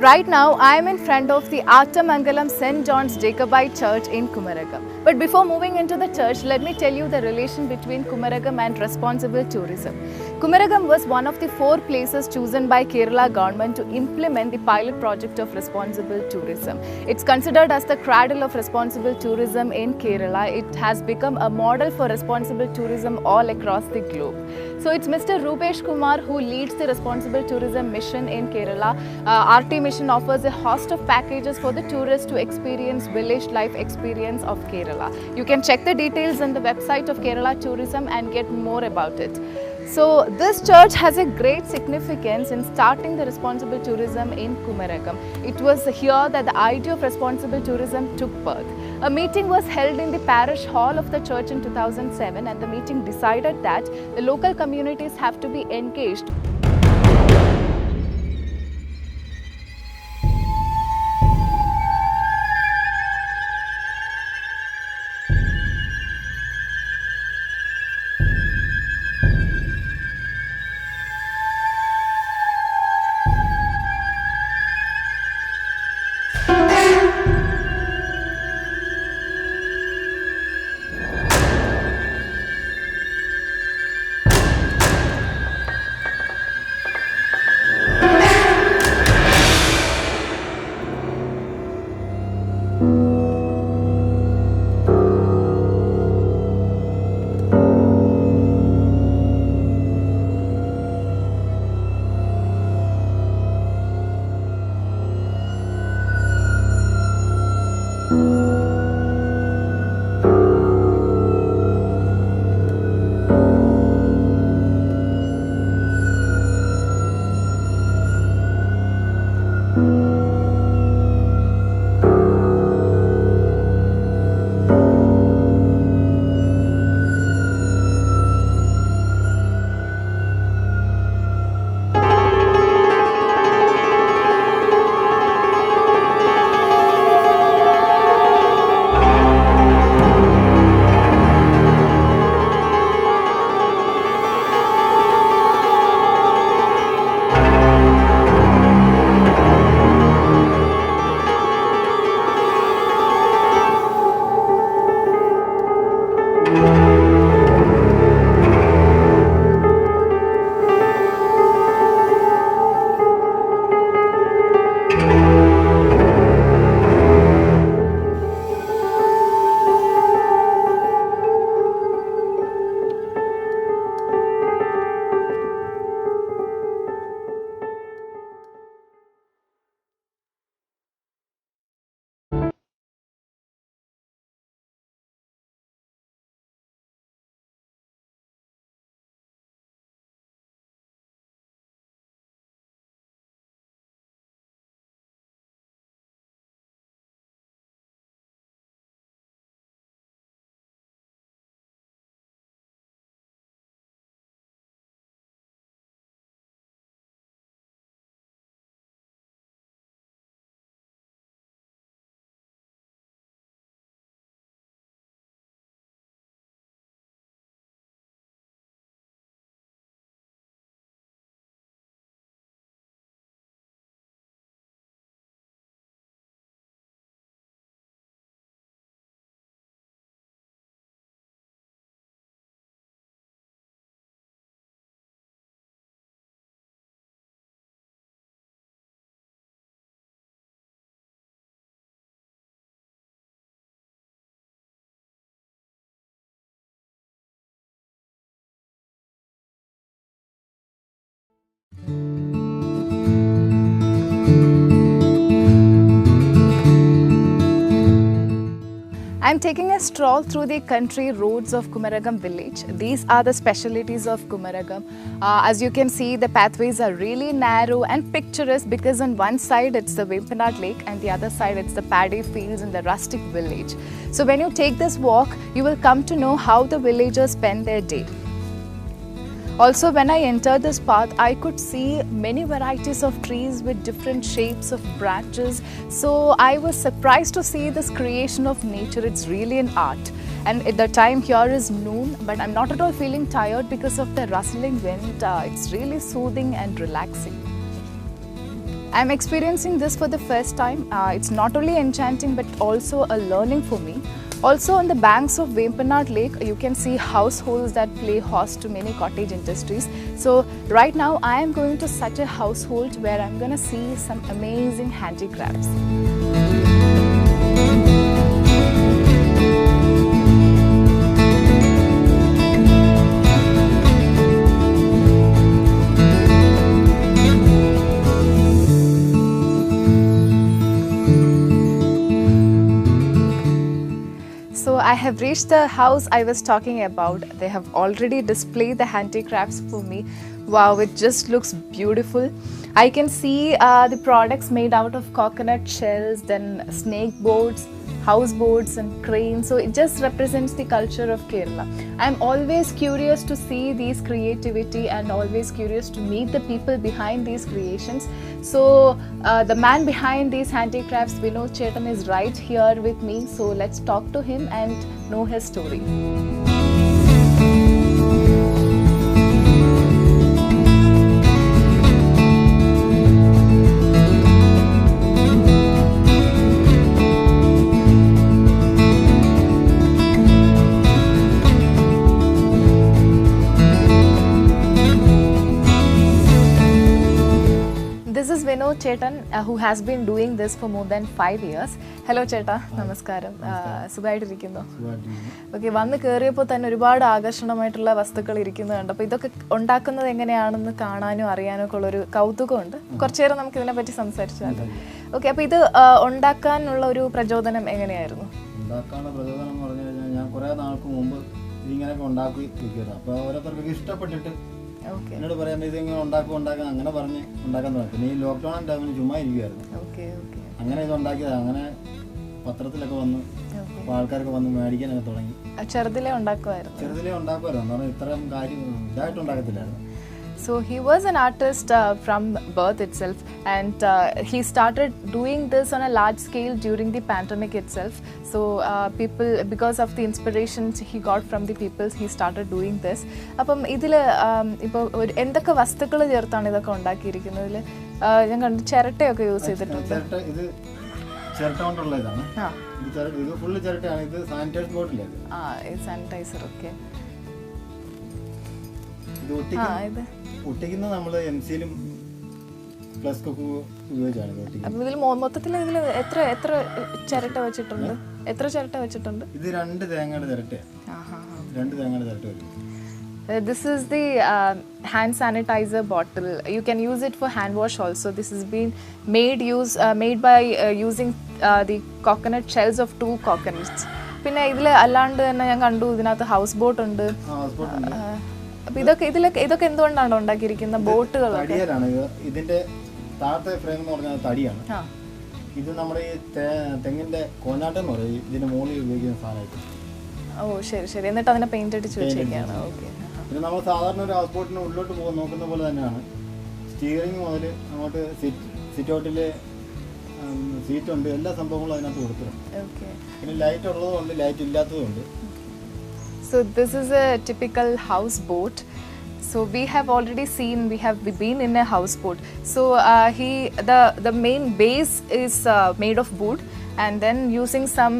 Right now, I am in front of the Attamangalam St. John's Jacobite Church in Kumarakom. But before moving into the church, let me tell you the relation between Kumarakom and responsible tourism. Kumarakom was one of the 4 places chosen by Kerala government to implement the pilot project of responsible tourism. It's considered as the cradle of responsible tourism in Kerala. It has become a model for responsible tourism all across the globe. So it's Mr. Rupesh Kumar who leads the responsible tourism mission in Kerala. RT mission offers a host of packages for the tourists to experience village life experience of Kerala. You can check the details on the website of Kerala Tourism and get more about it. So this church has a great significance in starting the responsible tourism in Kumarakom. It was here that the idea of responsible tourism took birth. A meeting was held in the parish hall of the church in 2007, and the meeting decided that the local communities have to be engaged. I'm taking a stroll through the country roads of Kumarakom village. These are the specialities of Kumarakom. As you can see, the pathways are really narrow and picturesque because on one side it's the Vempanad lake and the other side it's the paddy fields in the rustic village. So when you take this walk, you will come to know how the villagers spend their day. Also, when I entered this path, I could see many varieties of trees with different shapes of branches. So I was surprised to see this creation of nature. It's really an art. And at the time here is noon, but I'm not at all feeling tired because of the rustling wind. It's really soothing and relaxing. I'm experiencing this for the first time. It's not only enchanting but also a learning for me. Also on the banks of Vempanad Lake, you can see households that play host to many cottage industries. So right now I am going to such a household where I'm going to see some amazing handicrafts. So I have reached the house I was talking about. They have already displayed the handicrafts for me. Wow, it just looks beautiful. I can see the products made out of coconut shells, then snake boats, houseboats and cranes. So it just represents the culture of Kerala. I'm always curious to see these creativity and always curious to meet the people behind these creations. So the man behind these handicrafts, Vinod Chetan, is right here with me. So let's talk to him and know his story. This is Vinod Chetan, who has been doing this for more than 5 years. Hello Cheta, namaskaram. സുഖമായിട്ടിരിക്കുന്നു. Okay, വന്ന് കയറിയപ്പോൾ തന്നെ ഒരുപാട് ആകർഷണമായിട്ടുള്ള വസ്തുക്കൾ ഇരിക്കുന്നത് കണ്ടു. അപ്പോൾ ഇതൊക്കെ ഉണ്ടാക്കുന്നത് എങ്ങനെയാണെന്ന് കാണാനും അറിയാനും ഒക്കെ ഉള്ളൊരു കൗതുകമുണ്ട്. കുറച്ചു നേരം നമുക്ക് ഇതിനെപ്പറ്റി സംസാരിച്ചാൽ. ഓക്കെ, അപ്പോൾ ഇത് ഉണ്ടാക്കാനുള്ള ഒരു പ്രചോദനം എങ്ങനെയായിരുന്നു? ഉണ്ടാക്കാനുള്ള പ്രചോദനം എന്ന് പറഞ്ഞു കഴിഞ്ഞാൽ ഞാൻ കുറേ നാൾക്ക് മുമ്പ് ഇതിങ്ങനെയൊക്കെ ഉണ്ടാക്കി ഇരിക്കുന്നത്. അപ്പോൾ ഓരോരുത്തർക്ക് ഇഷ്ടപ്പെട്ടിട്ട് എന്നോട് പറയാൻ ഇതിങ്ങനെ ഉണ്ടാക്കാൻ അങ്ങനെ പറഞ്ഞ് ഉണ്ടാക്കാൻ തുടങ്ങി. പിന്നെ ഈ ലോക്ക്ഡൗൺ ടൈമിന് ചുമ്മാ ഇരിക്കുമായിരുന്നു. അങ്ങനെ ഇത് ഉണ്ടാക്കിയത്. അങ്ങനെ പത്രത്തിലൊക്കെ വന്ന് അപ്പോൾ ആൾക്കാരൊക്കെ വന്ന് മേടിക്കാനൊക്കെ തുടങ്ങി. ചെറുതിലേ ഉണ്ടാക്കുമായിരുന്നു. എന്ന് പറഞ്ഞാൽ ഇത്രയും കാര്യം ഇതായിട്ട് ഉണ്ടാക്കത്തില്ലായിരുന്നു. So he was an artist from birth itself, and he started doing this on a large scale during the pandemic itself. So people, because of the inspirations he got from the people, he started doing this. അപ്പം ഇതിൽ ഇപ്പോൾ എന്തൊക്കെ വസ്തുക്കൾ ചേർത്താണ് ഇതൊക്കെ ഉണ്ടാക്കിയിരിക്കുന്നതിൽ? ഞാൻ കണ്ടു ചിരട്ടയൊക്കെ use ചെയ്തിട്ടുണ്ട്. ഇത് ചിരട്ട കൊണ്ടുള്ള ഇതാണ്. ഇത് ഫുള്ള് ചിരട്ടയാണ്. ഇത് സാനിറ്റൈസർ ബോട്ടിലാണ്. ഇത് സാനിറ്റൈസർ. ഓക്കെ, ഇത് ഒട്ടിക്കുന്നത് നമ്മൾ എംസിയിലും പ്ലസ് ഒക്കെ ഉപയോഗിച്ചാണ് ഒട്ടിക്കുന്നത്. ഇതിൽ മൊത്തത്തിൽ ഇതിൽ എത്ര ചിരട്ട വെച്ചിട്ടുണ്ട്? എത്ര ചിരട്ട വെച്ചിട്ടുണ്ട്? ഇത് 2 തേങ്ങയുടെ ചിരട്ടയാണ്. 2 തേങ്ങയുടെ ചിരട്ട വരും. This is the hand sanitizer bottle. You can use it for hand wash also. This has been made by using the coconut shells of 2 coconuts. പിന്നെ ഇതിൽ അല്ലാണ്ട് തന്നെ ഞാൻ കണ്ടു ഇതിനകത്ത് ഹൗസ് ബോട്ട് ഉണ്ട്. അപ്പോൾ ഇതൊക്കെ എന്തുകൊണ്ടാണ് ഉണ്ടാക്കിയിരിക്കുന്ന ബോട്ടുകൾ? ഇതിന്റെ താഴത്തെ ഫ്രെയിം എന്ന് പറഞ്ഞാൽ തടിയാണ്. ഇത് നമ്മുടെ ഈ തെങ്ങിന്റെ കോഞ്ഞാട്ടം എന്ന് പറയും. ഇതിന്റെ മുകളിൽ ഉപയോഗിക്കുന്ന സാധനമായിട്ട്. ഓ ശരി ശരി. എന്നിട്ട് അതിനെ പെയിന്റ് അടിച്ച് വെച്ചിരിക്കുകയാണ്. ഓക്കെ. ഇത് നമ്മൾ സാധാരണ ഒരു ഹൗസ് ബോട്ടിന് ഉള്ളിലോട്ട് പോകാൻ നോക്കുന്ന പോലെ തന്നെയാണ്. സ്റ്റിയറിംഗ് മുതൽ അങ്ങോട്ട് സിറ്റ് ഔട്ടിൽ സീറ്റുണ്ട്. എല്ലാ സംഭവങ്ങളും അതിനകത്ത് കൊടുത്തിട്ടുണ്ട്. പിന്നെ ലൈറ്റ് ഉള്ളതുകൊണ്ട് ലൈറ്റ് ഇല്ലാത്തതുകൊണ്ട്. So this is a typical houseboat. So we have already seen, we have been in a houseboat. So the main base is made of wood, and then using some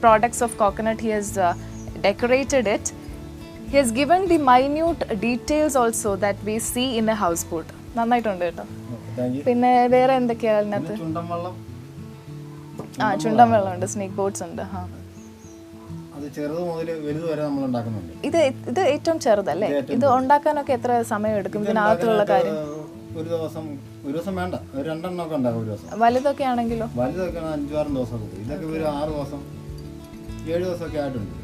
products of coconut, he has decorated it. He has given the minute details also that we see in a houseboat. നന്നായിട്ടുണ്ട് കേട്ടോ. പിന്നെ വേറെ എന്തൊക്കെയാണ് അതിനകത്ത്? ചുണ്ടൻ വെള്ളമുണ്ട്, snake boats ഉണ്ട്. ചെറുത് മുതൽ വലുത് വരെ നമ്മൾ ഉണ്ടാക്കുന്നുണ്ട്. ഇത് ഏറ്റവും ചെറുതല്ലേ? ഇത് ഉണ്ടാക്കാനൊക്കെ എത്ര സമയം എടുക്കും? ഇതിനകത്തുള്ള കാര്യം ഒരു ദിവസം വേണ്ട, 2 എണ്ണമൊക്കെ ഉണ്ടാകും ഒരു ദിവസം. വലുതൊക്കെ ആണെങ്കിലോ? വലുതൊക്കെ 5-6 ദിവസം. ഇതൊക്കെ ഒരു 6 ദിവസം 7 ദിവസമൊക്കെ ആയിട്ടുണ്ട്.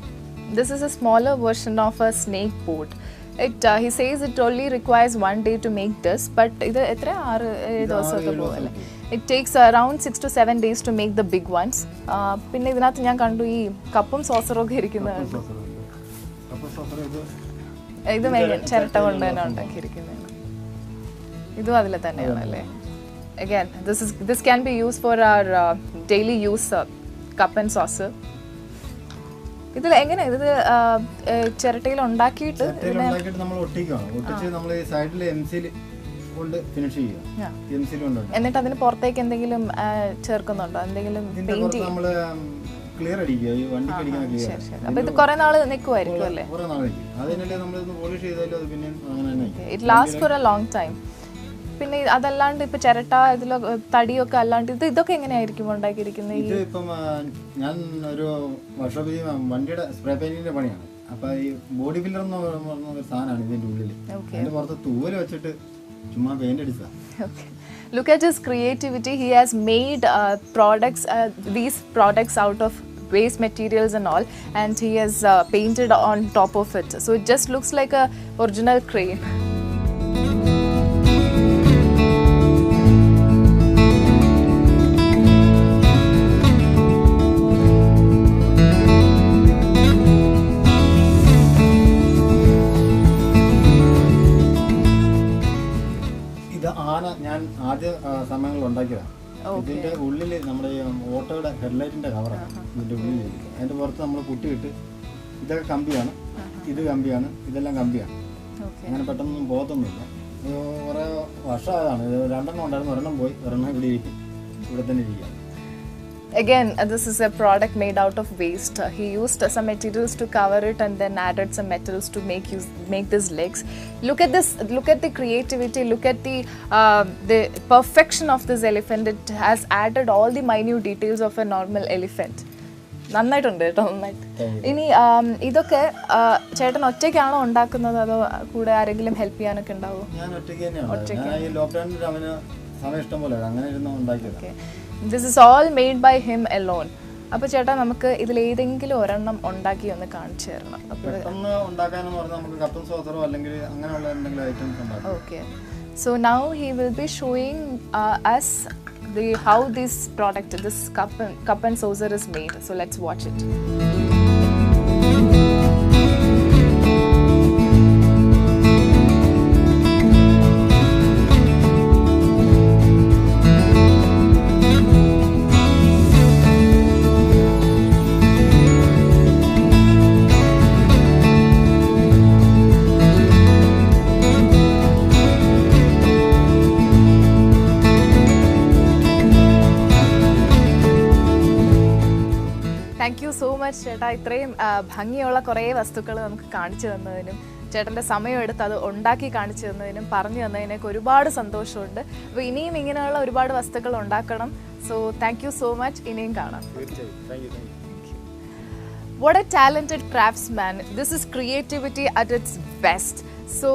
This is a smaller version of a snake boat. He says it only requires 1 day to make this, but ഇത് എത്ര 6-7 ദിവസമൊക്കെ പോകുമല്ലേ. It takes around 6 to 7 days to make the big ones. പിന്നെ ഇതിനകത്ത് ഞാൻ കണ്ടു ഈ കപ്പും സോസറും ഒക്കെ ഇരിക്കുന്നത്. ഇത് ചിരട്ട കൊണ്ട് തന്നെ ഉണ്ടാക്കിയിരിക്കുന്നത്. ഇതും അതിൽ തന്നെയാണല്ലേ. Again, this can be used for our daily use cup and saucer. ഇതിൽ എങ്ങനെ ഇത് ചിരട്ടയിൽ ഉണ്ടാക്കിയിട്ട് നമ്മൾ ഒട്ടിക്കുകയാണ്. ഒട്ടിച്ച് നമ്മൾ ഈ സൈഡിൽ എംസിൽ കൊണ്ട് ഫിനിഷ് ചെയ്യുക. എംസിൽ കൊണ്ട് എന്നിട്ട് അതിന് പുറത്തേക്ക് എന്തെങ്കിലും ചേർക്കുന്നുണ്ടോ? എന്തെങ്കിലും പെയിന്റ് നമ്മൾ ക്ലിയർ അടിക്കുക. ഈ വണ്ടിക്ക് അടിക്കുന്ന ക്ലിയർ. അപ്പോൾ ഇത് കുറേ നാൾ നിൽക്കുമായിരിക്കും അല്ലേ? കുറേ നാൾ നിൽക്കും. അതിനല്ലേ നമ്മൾ ഇത് പോളിഷ് ചെയ്താലും അത് പിന്നെ അങ്ങനെ തന്നെ. It last for a long time. പിന്നെ അതല്ലാണ്ട് ഇപ്പൊ ചിരട്ട ഇതിലോ തടിയൊക്കെ അല്ലാണ്ട് ഇതൊക്കെ എങ്ങനെയായിരിക്കും ഉണ്ടാക്കിയിരിക്കുന്നത്? ഇത് ഇപ്പം ഞാൻ ഒരു വർക്ക്ഷോപ്പിൽ വണ്ടിയുടെ സ്പ്രേ പെയിന്റിന്റെ പണിയാണ്. അപ്പൊ ഈ ബോഡി ഫില്ലർ എന്ന് പറഞ്ഞ ഒരു സാധനമാണ് ഇതിന്റെ ഉള്ളിൽ. അതിന്റെ പുറത്ത് തൂവല് വെച്ചിട്ട് ചുമ്മാ paint അടിച്ചതാ. Look at his creativity. He has made these products out of waste materials and all, and he has painted on top of it. So it just looks like a original crane. ഞാൻ ആദ്യ സമയങ്ങളിൽ ഉണ്ടാക്കിയതാണ്. ഇതിന്റെ ഉള്ളിൽ നമ്മുടെ ഓട്ടോയുടെ ഹെഡ്ലൈറ്റിന്റെ കവറാണ് ഇതിന്റെ ഉള്ളിൽ. അതിന്റെ പുറത്ത് നമ്മൾ കുട്ടിയിട്ട് ഇതൊക്കെ കമ്പിയാണ്, ഇത് കമ്പിയാണ്, ഇതെല്ലാം കമ്പിയാണ്. അങ്ങനെ പെട്ടെന്നൊന്നും പോകത്തൊന്നുമില്ല. കുറേ വർഷമായതാണ്. ഇത് 2 എണ്ണം ഉണ്ടായിരുന്നു. ഒരെണ്ണം പോയി, ഒരെണ്ണം ഇവിടെ തന്നെ ഇരിക്കുക. Again, this is a product made out of waste. He used some materials to cover it and then added some metals to make these legs. Look at this. Look at the creativity. Look at the perfection of this elephant. It has added all the minute details of a normal elephant. നന്നായിട്ടുണ്ട് കേട്ടോ, നന്നായിട്ട്. ഇനി ഇതൊക്കെ ചേട്ടൻ ഒറ്റയ്ക്കാണോ ഉണ്ടാക്കുന്നത് അതോ കൂടെ ആരെങ്കിലും ഹെൽപ്പ് ചെയ്യാനൊക്കെ ഉണ്ടാവുമോ? ഞാൻ ഒറ്റയ്ക്ക് തന്നെയാണ്. ഈ ലോക്ക്ഡൌണിൽ അവന് സമയം ഇഷ്ടം പോലെ അങ്ങനെ ഇരുന്ന് ഉണ്ടാക്കിയത്. This is all made by him alone. അപ്പോൾ ചേട്ടാ നമുക്ക് ഇതിൽ ഏതെങ്കിലും ഒരെണ്ണം ഉണ്ടാക്കി ഒന്ന് കാണിച്ചു തരണം. പെട്ടെന്ന് ഉണ്ടാക്കാനെന്ന് പറഞ്ഞാൽ നമുക്ക് കപ്പും സോസറോ അല്ലെങ്കിൽ അങ്ങനെയുള്ള എന്തെങ്കിലും ഐറ്റംസ് ഉണ്ടാക്കാം. Okay. So now he will be showing us how this cup and saucer is made. So let's watch it. Thank you so much ചേട്ടാ. ഇത്രയും ഭംഗിയുള്ള കുറേ വസ്തുക്കൾ നമുക്ക് കാണിച്ചു തന്നതിനും ചേട്ടൻ്റെ സമയമെടുത്ത് അത് ഉണ്ടാക്കി കാണിച്ചു തന്നതിനും പറഞ്ഞു തന്നതിനൊക്കെ ഒരുപാട് സന്തോഷമുണ്ട്. അപ്പോൾ ഇനിയും ഇങ്ങനെയുള്ള ഒരുപാട് വസ്തുക്കൾ ഉണ്ടാക്കണം. So thank you so much. ഇനിയും കാണാം. What a talented craftsman. This is creativity at its best. So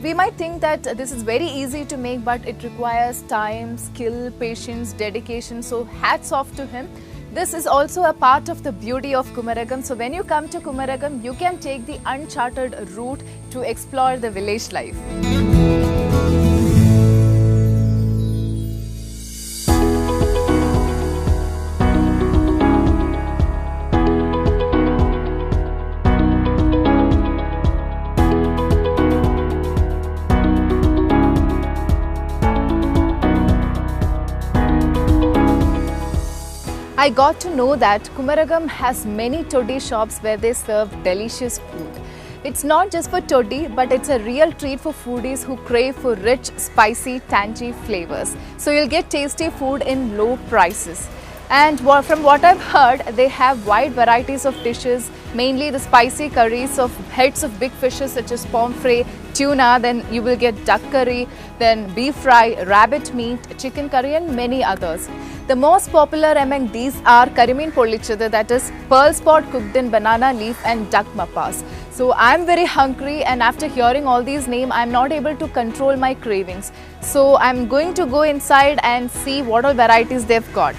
we might think that this is very easy to make, but it requires time, skill, patience, dedication. So hats off to him. This is also a part of the beauty of Kumarakom. So when you come to Kumarakom, you can take the uncharted route to explore the village life. I got to know that Kumarakom has many toddy shops where they serve delicious food. It's not just for toddy, but it's a real treat for foodies who crave for rich, spicy, tangy flavors. So you'll get tasty food in low prices. And from what I've heard, they have wide varieties of dishes, mainly the spicy curries of heads of big fishes such as pomfret, tuna, then you will get duck curry, then beef fry, rabbit meat, chicken curry and many others. The most popular among these are karimin pollichadu, that is pearl spot cooked in banana leaf, and duck mappas. So I'm very hungry, and after hearing all these names, I'm not able to control my cravings. So I'm going to go inside and see what all varieties they've got.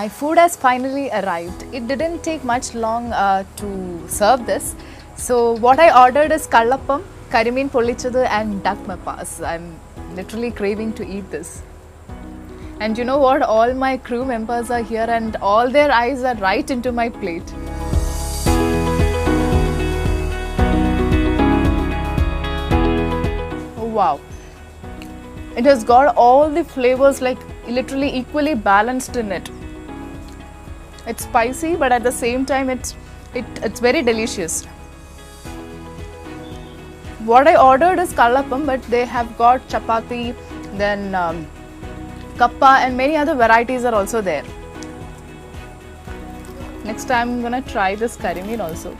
My food has finally arrived. It didn't take much long to serve this. So what I ordered is kallappam, karimin pollichadu and duck mapas. I'm literally craving to eat this. And you know what? All my crew members are here and all their eyes are right into my plate. Oh wow. It has got all the flavors like literally equally balanced in it. It's spicy, but at the same time it's very delicious. What I ordered is kallappam, but they have got chapati, then kappa and many other varieties are also there. Next time I'm gonna try this curry mean also.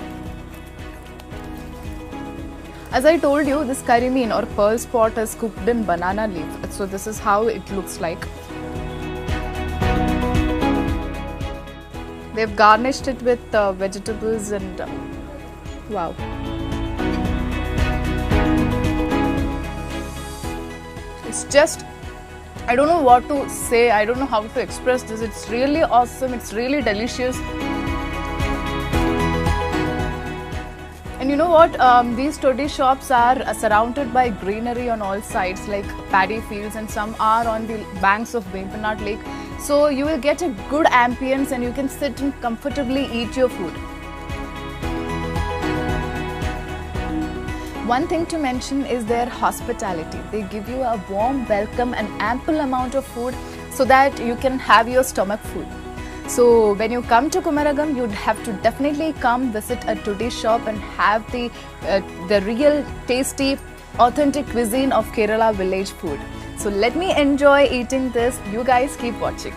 As I told you, this curry mean or pearl spot is cooked in banana leaf. So this is how it looks like. They've garnished it with vegetables and wow. It's just, I don't know what to say, I don't know how to express this. It's really awesome, it's really delicious. And you know what, these toddy shops are surrounded by greenery on all sides like paddy fields, and some are on the banks of Vempanad Lake. So you will get a good ambience and you can sit and comfortably eat your food. One thing to mention is their hospitality. They give you a warm welcome and ample amount of food so that you can have your stomach full. So when you come to Kumarakom, you'd have to definitely come visit a toddy shop and have the real tasty, authentic cuisine of Kerala village food. So let me enjoy eating this. You guys keep watching.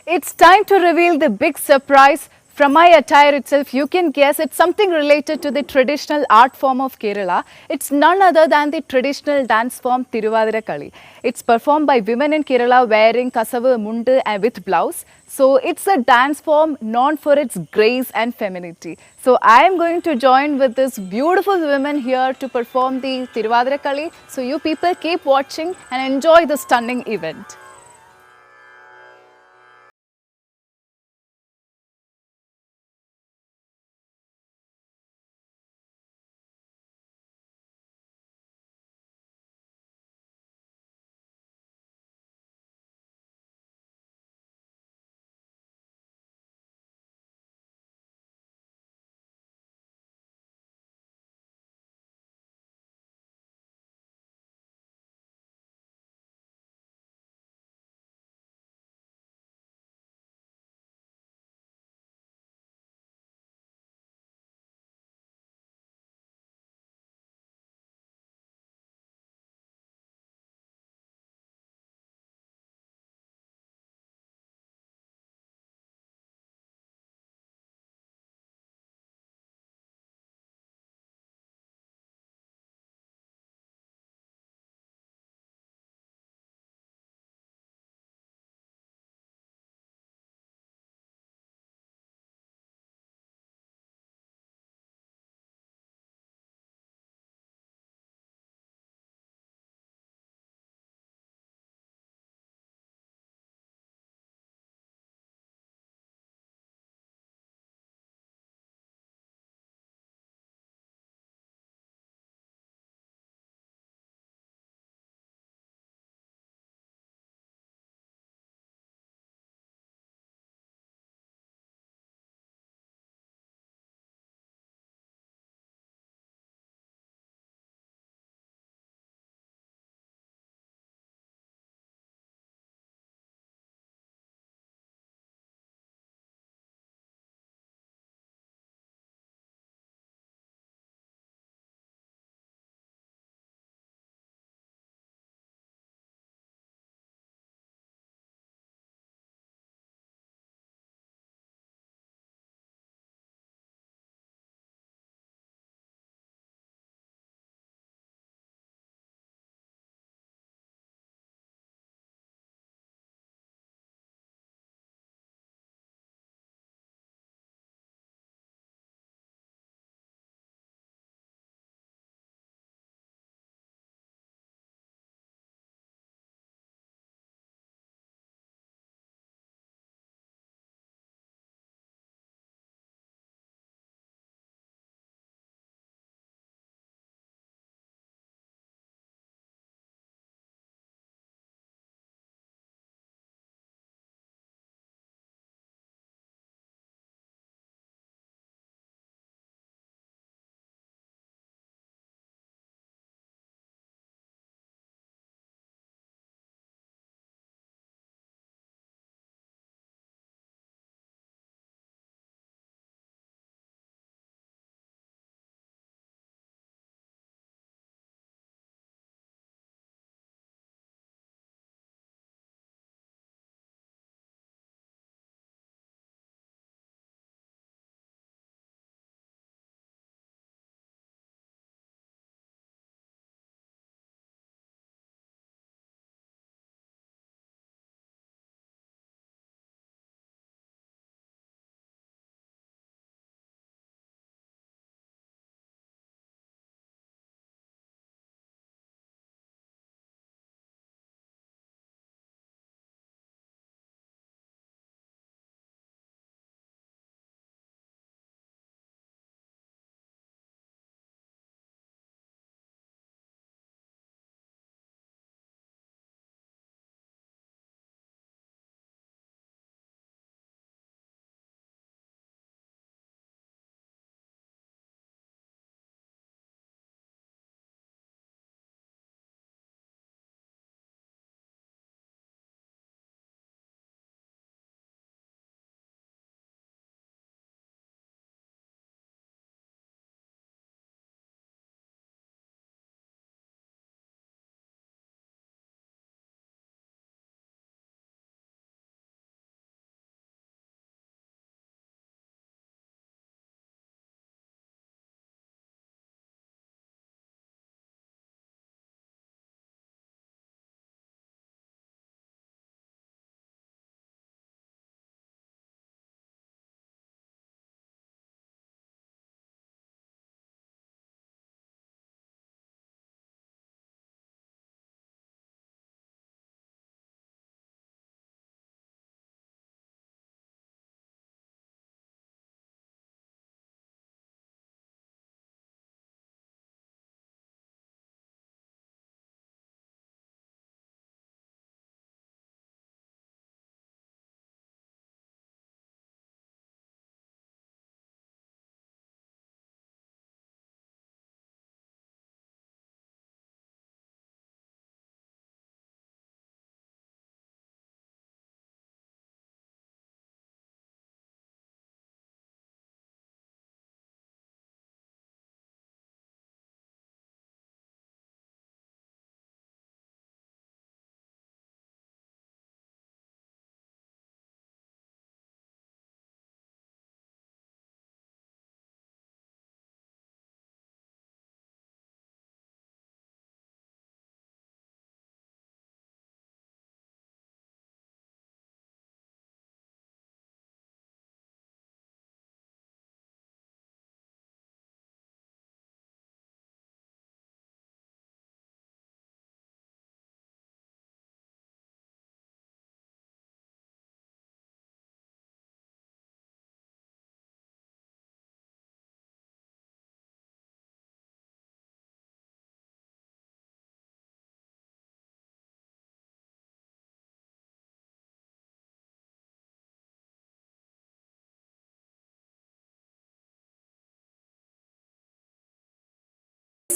It's time to reveal the big surprise. From my attire itself, you can guess it's something related to the traditional art form of Kerala. It's none other than the traditional dance form Thiruvathirakkali. It's performed by women in Kerala wearing kasavu mundu and with blouse. So it's a dance form known for its grace and femininity. So I am going to join with this beautiful women here to perform the Thiruvathirakkali. So you people keep watching and enjoy the stunning event.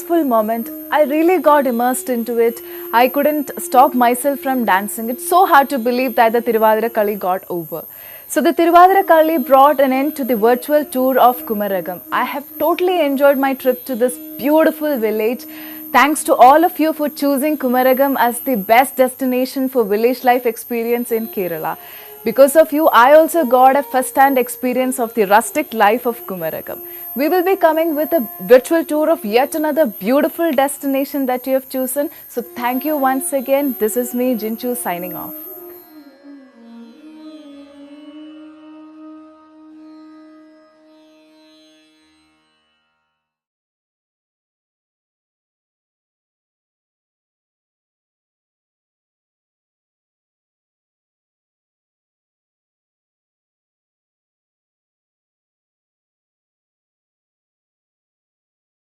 blissful moment. I really got immersed into it. I couldn't stop myself from dancing. It's so hard to believe that the Tiruvadira Kali got over. So the Tiruvadira Kali brought an end to the virtual tour of Kumarakom. I have totally enjoyed my trip to this beautiful village. Thanks to all of you for choosing Kumarakom as the best destination for village life experience in Kerala. Because of you, I also got a first-hand experience of the rustic life of Kumarakom. We will be coming with a virtual tour of yet another beautiful destination that you have chosen. So thank you once again. This is me, Jinchu, signing off.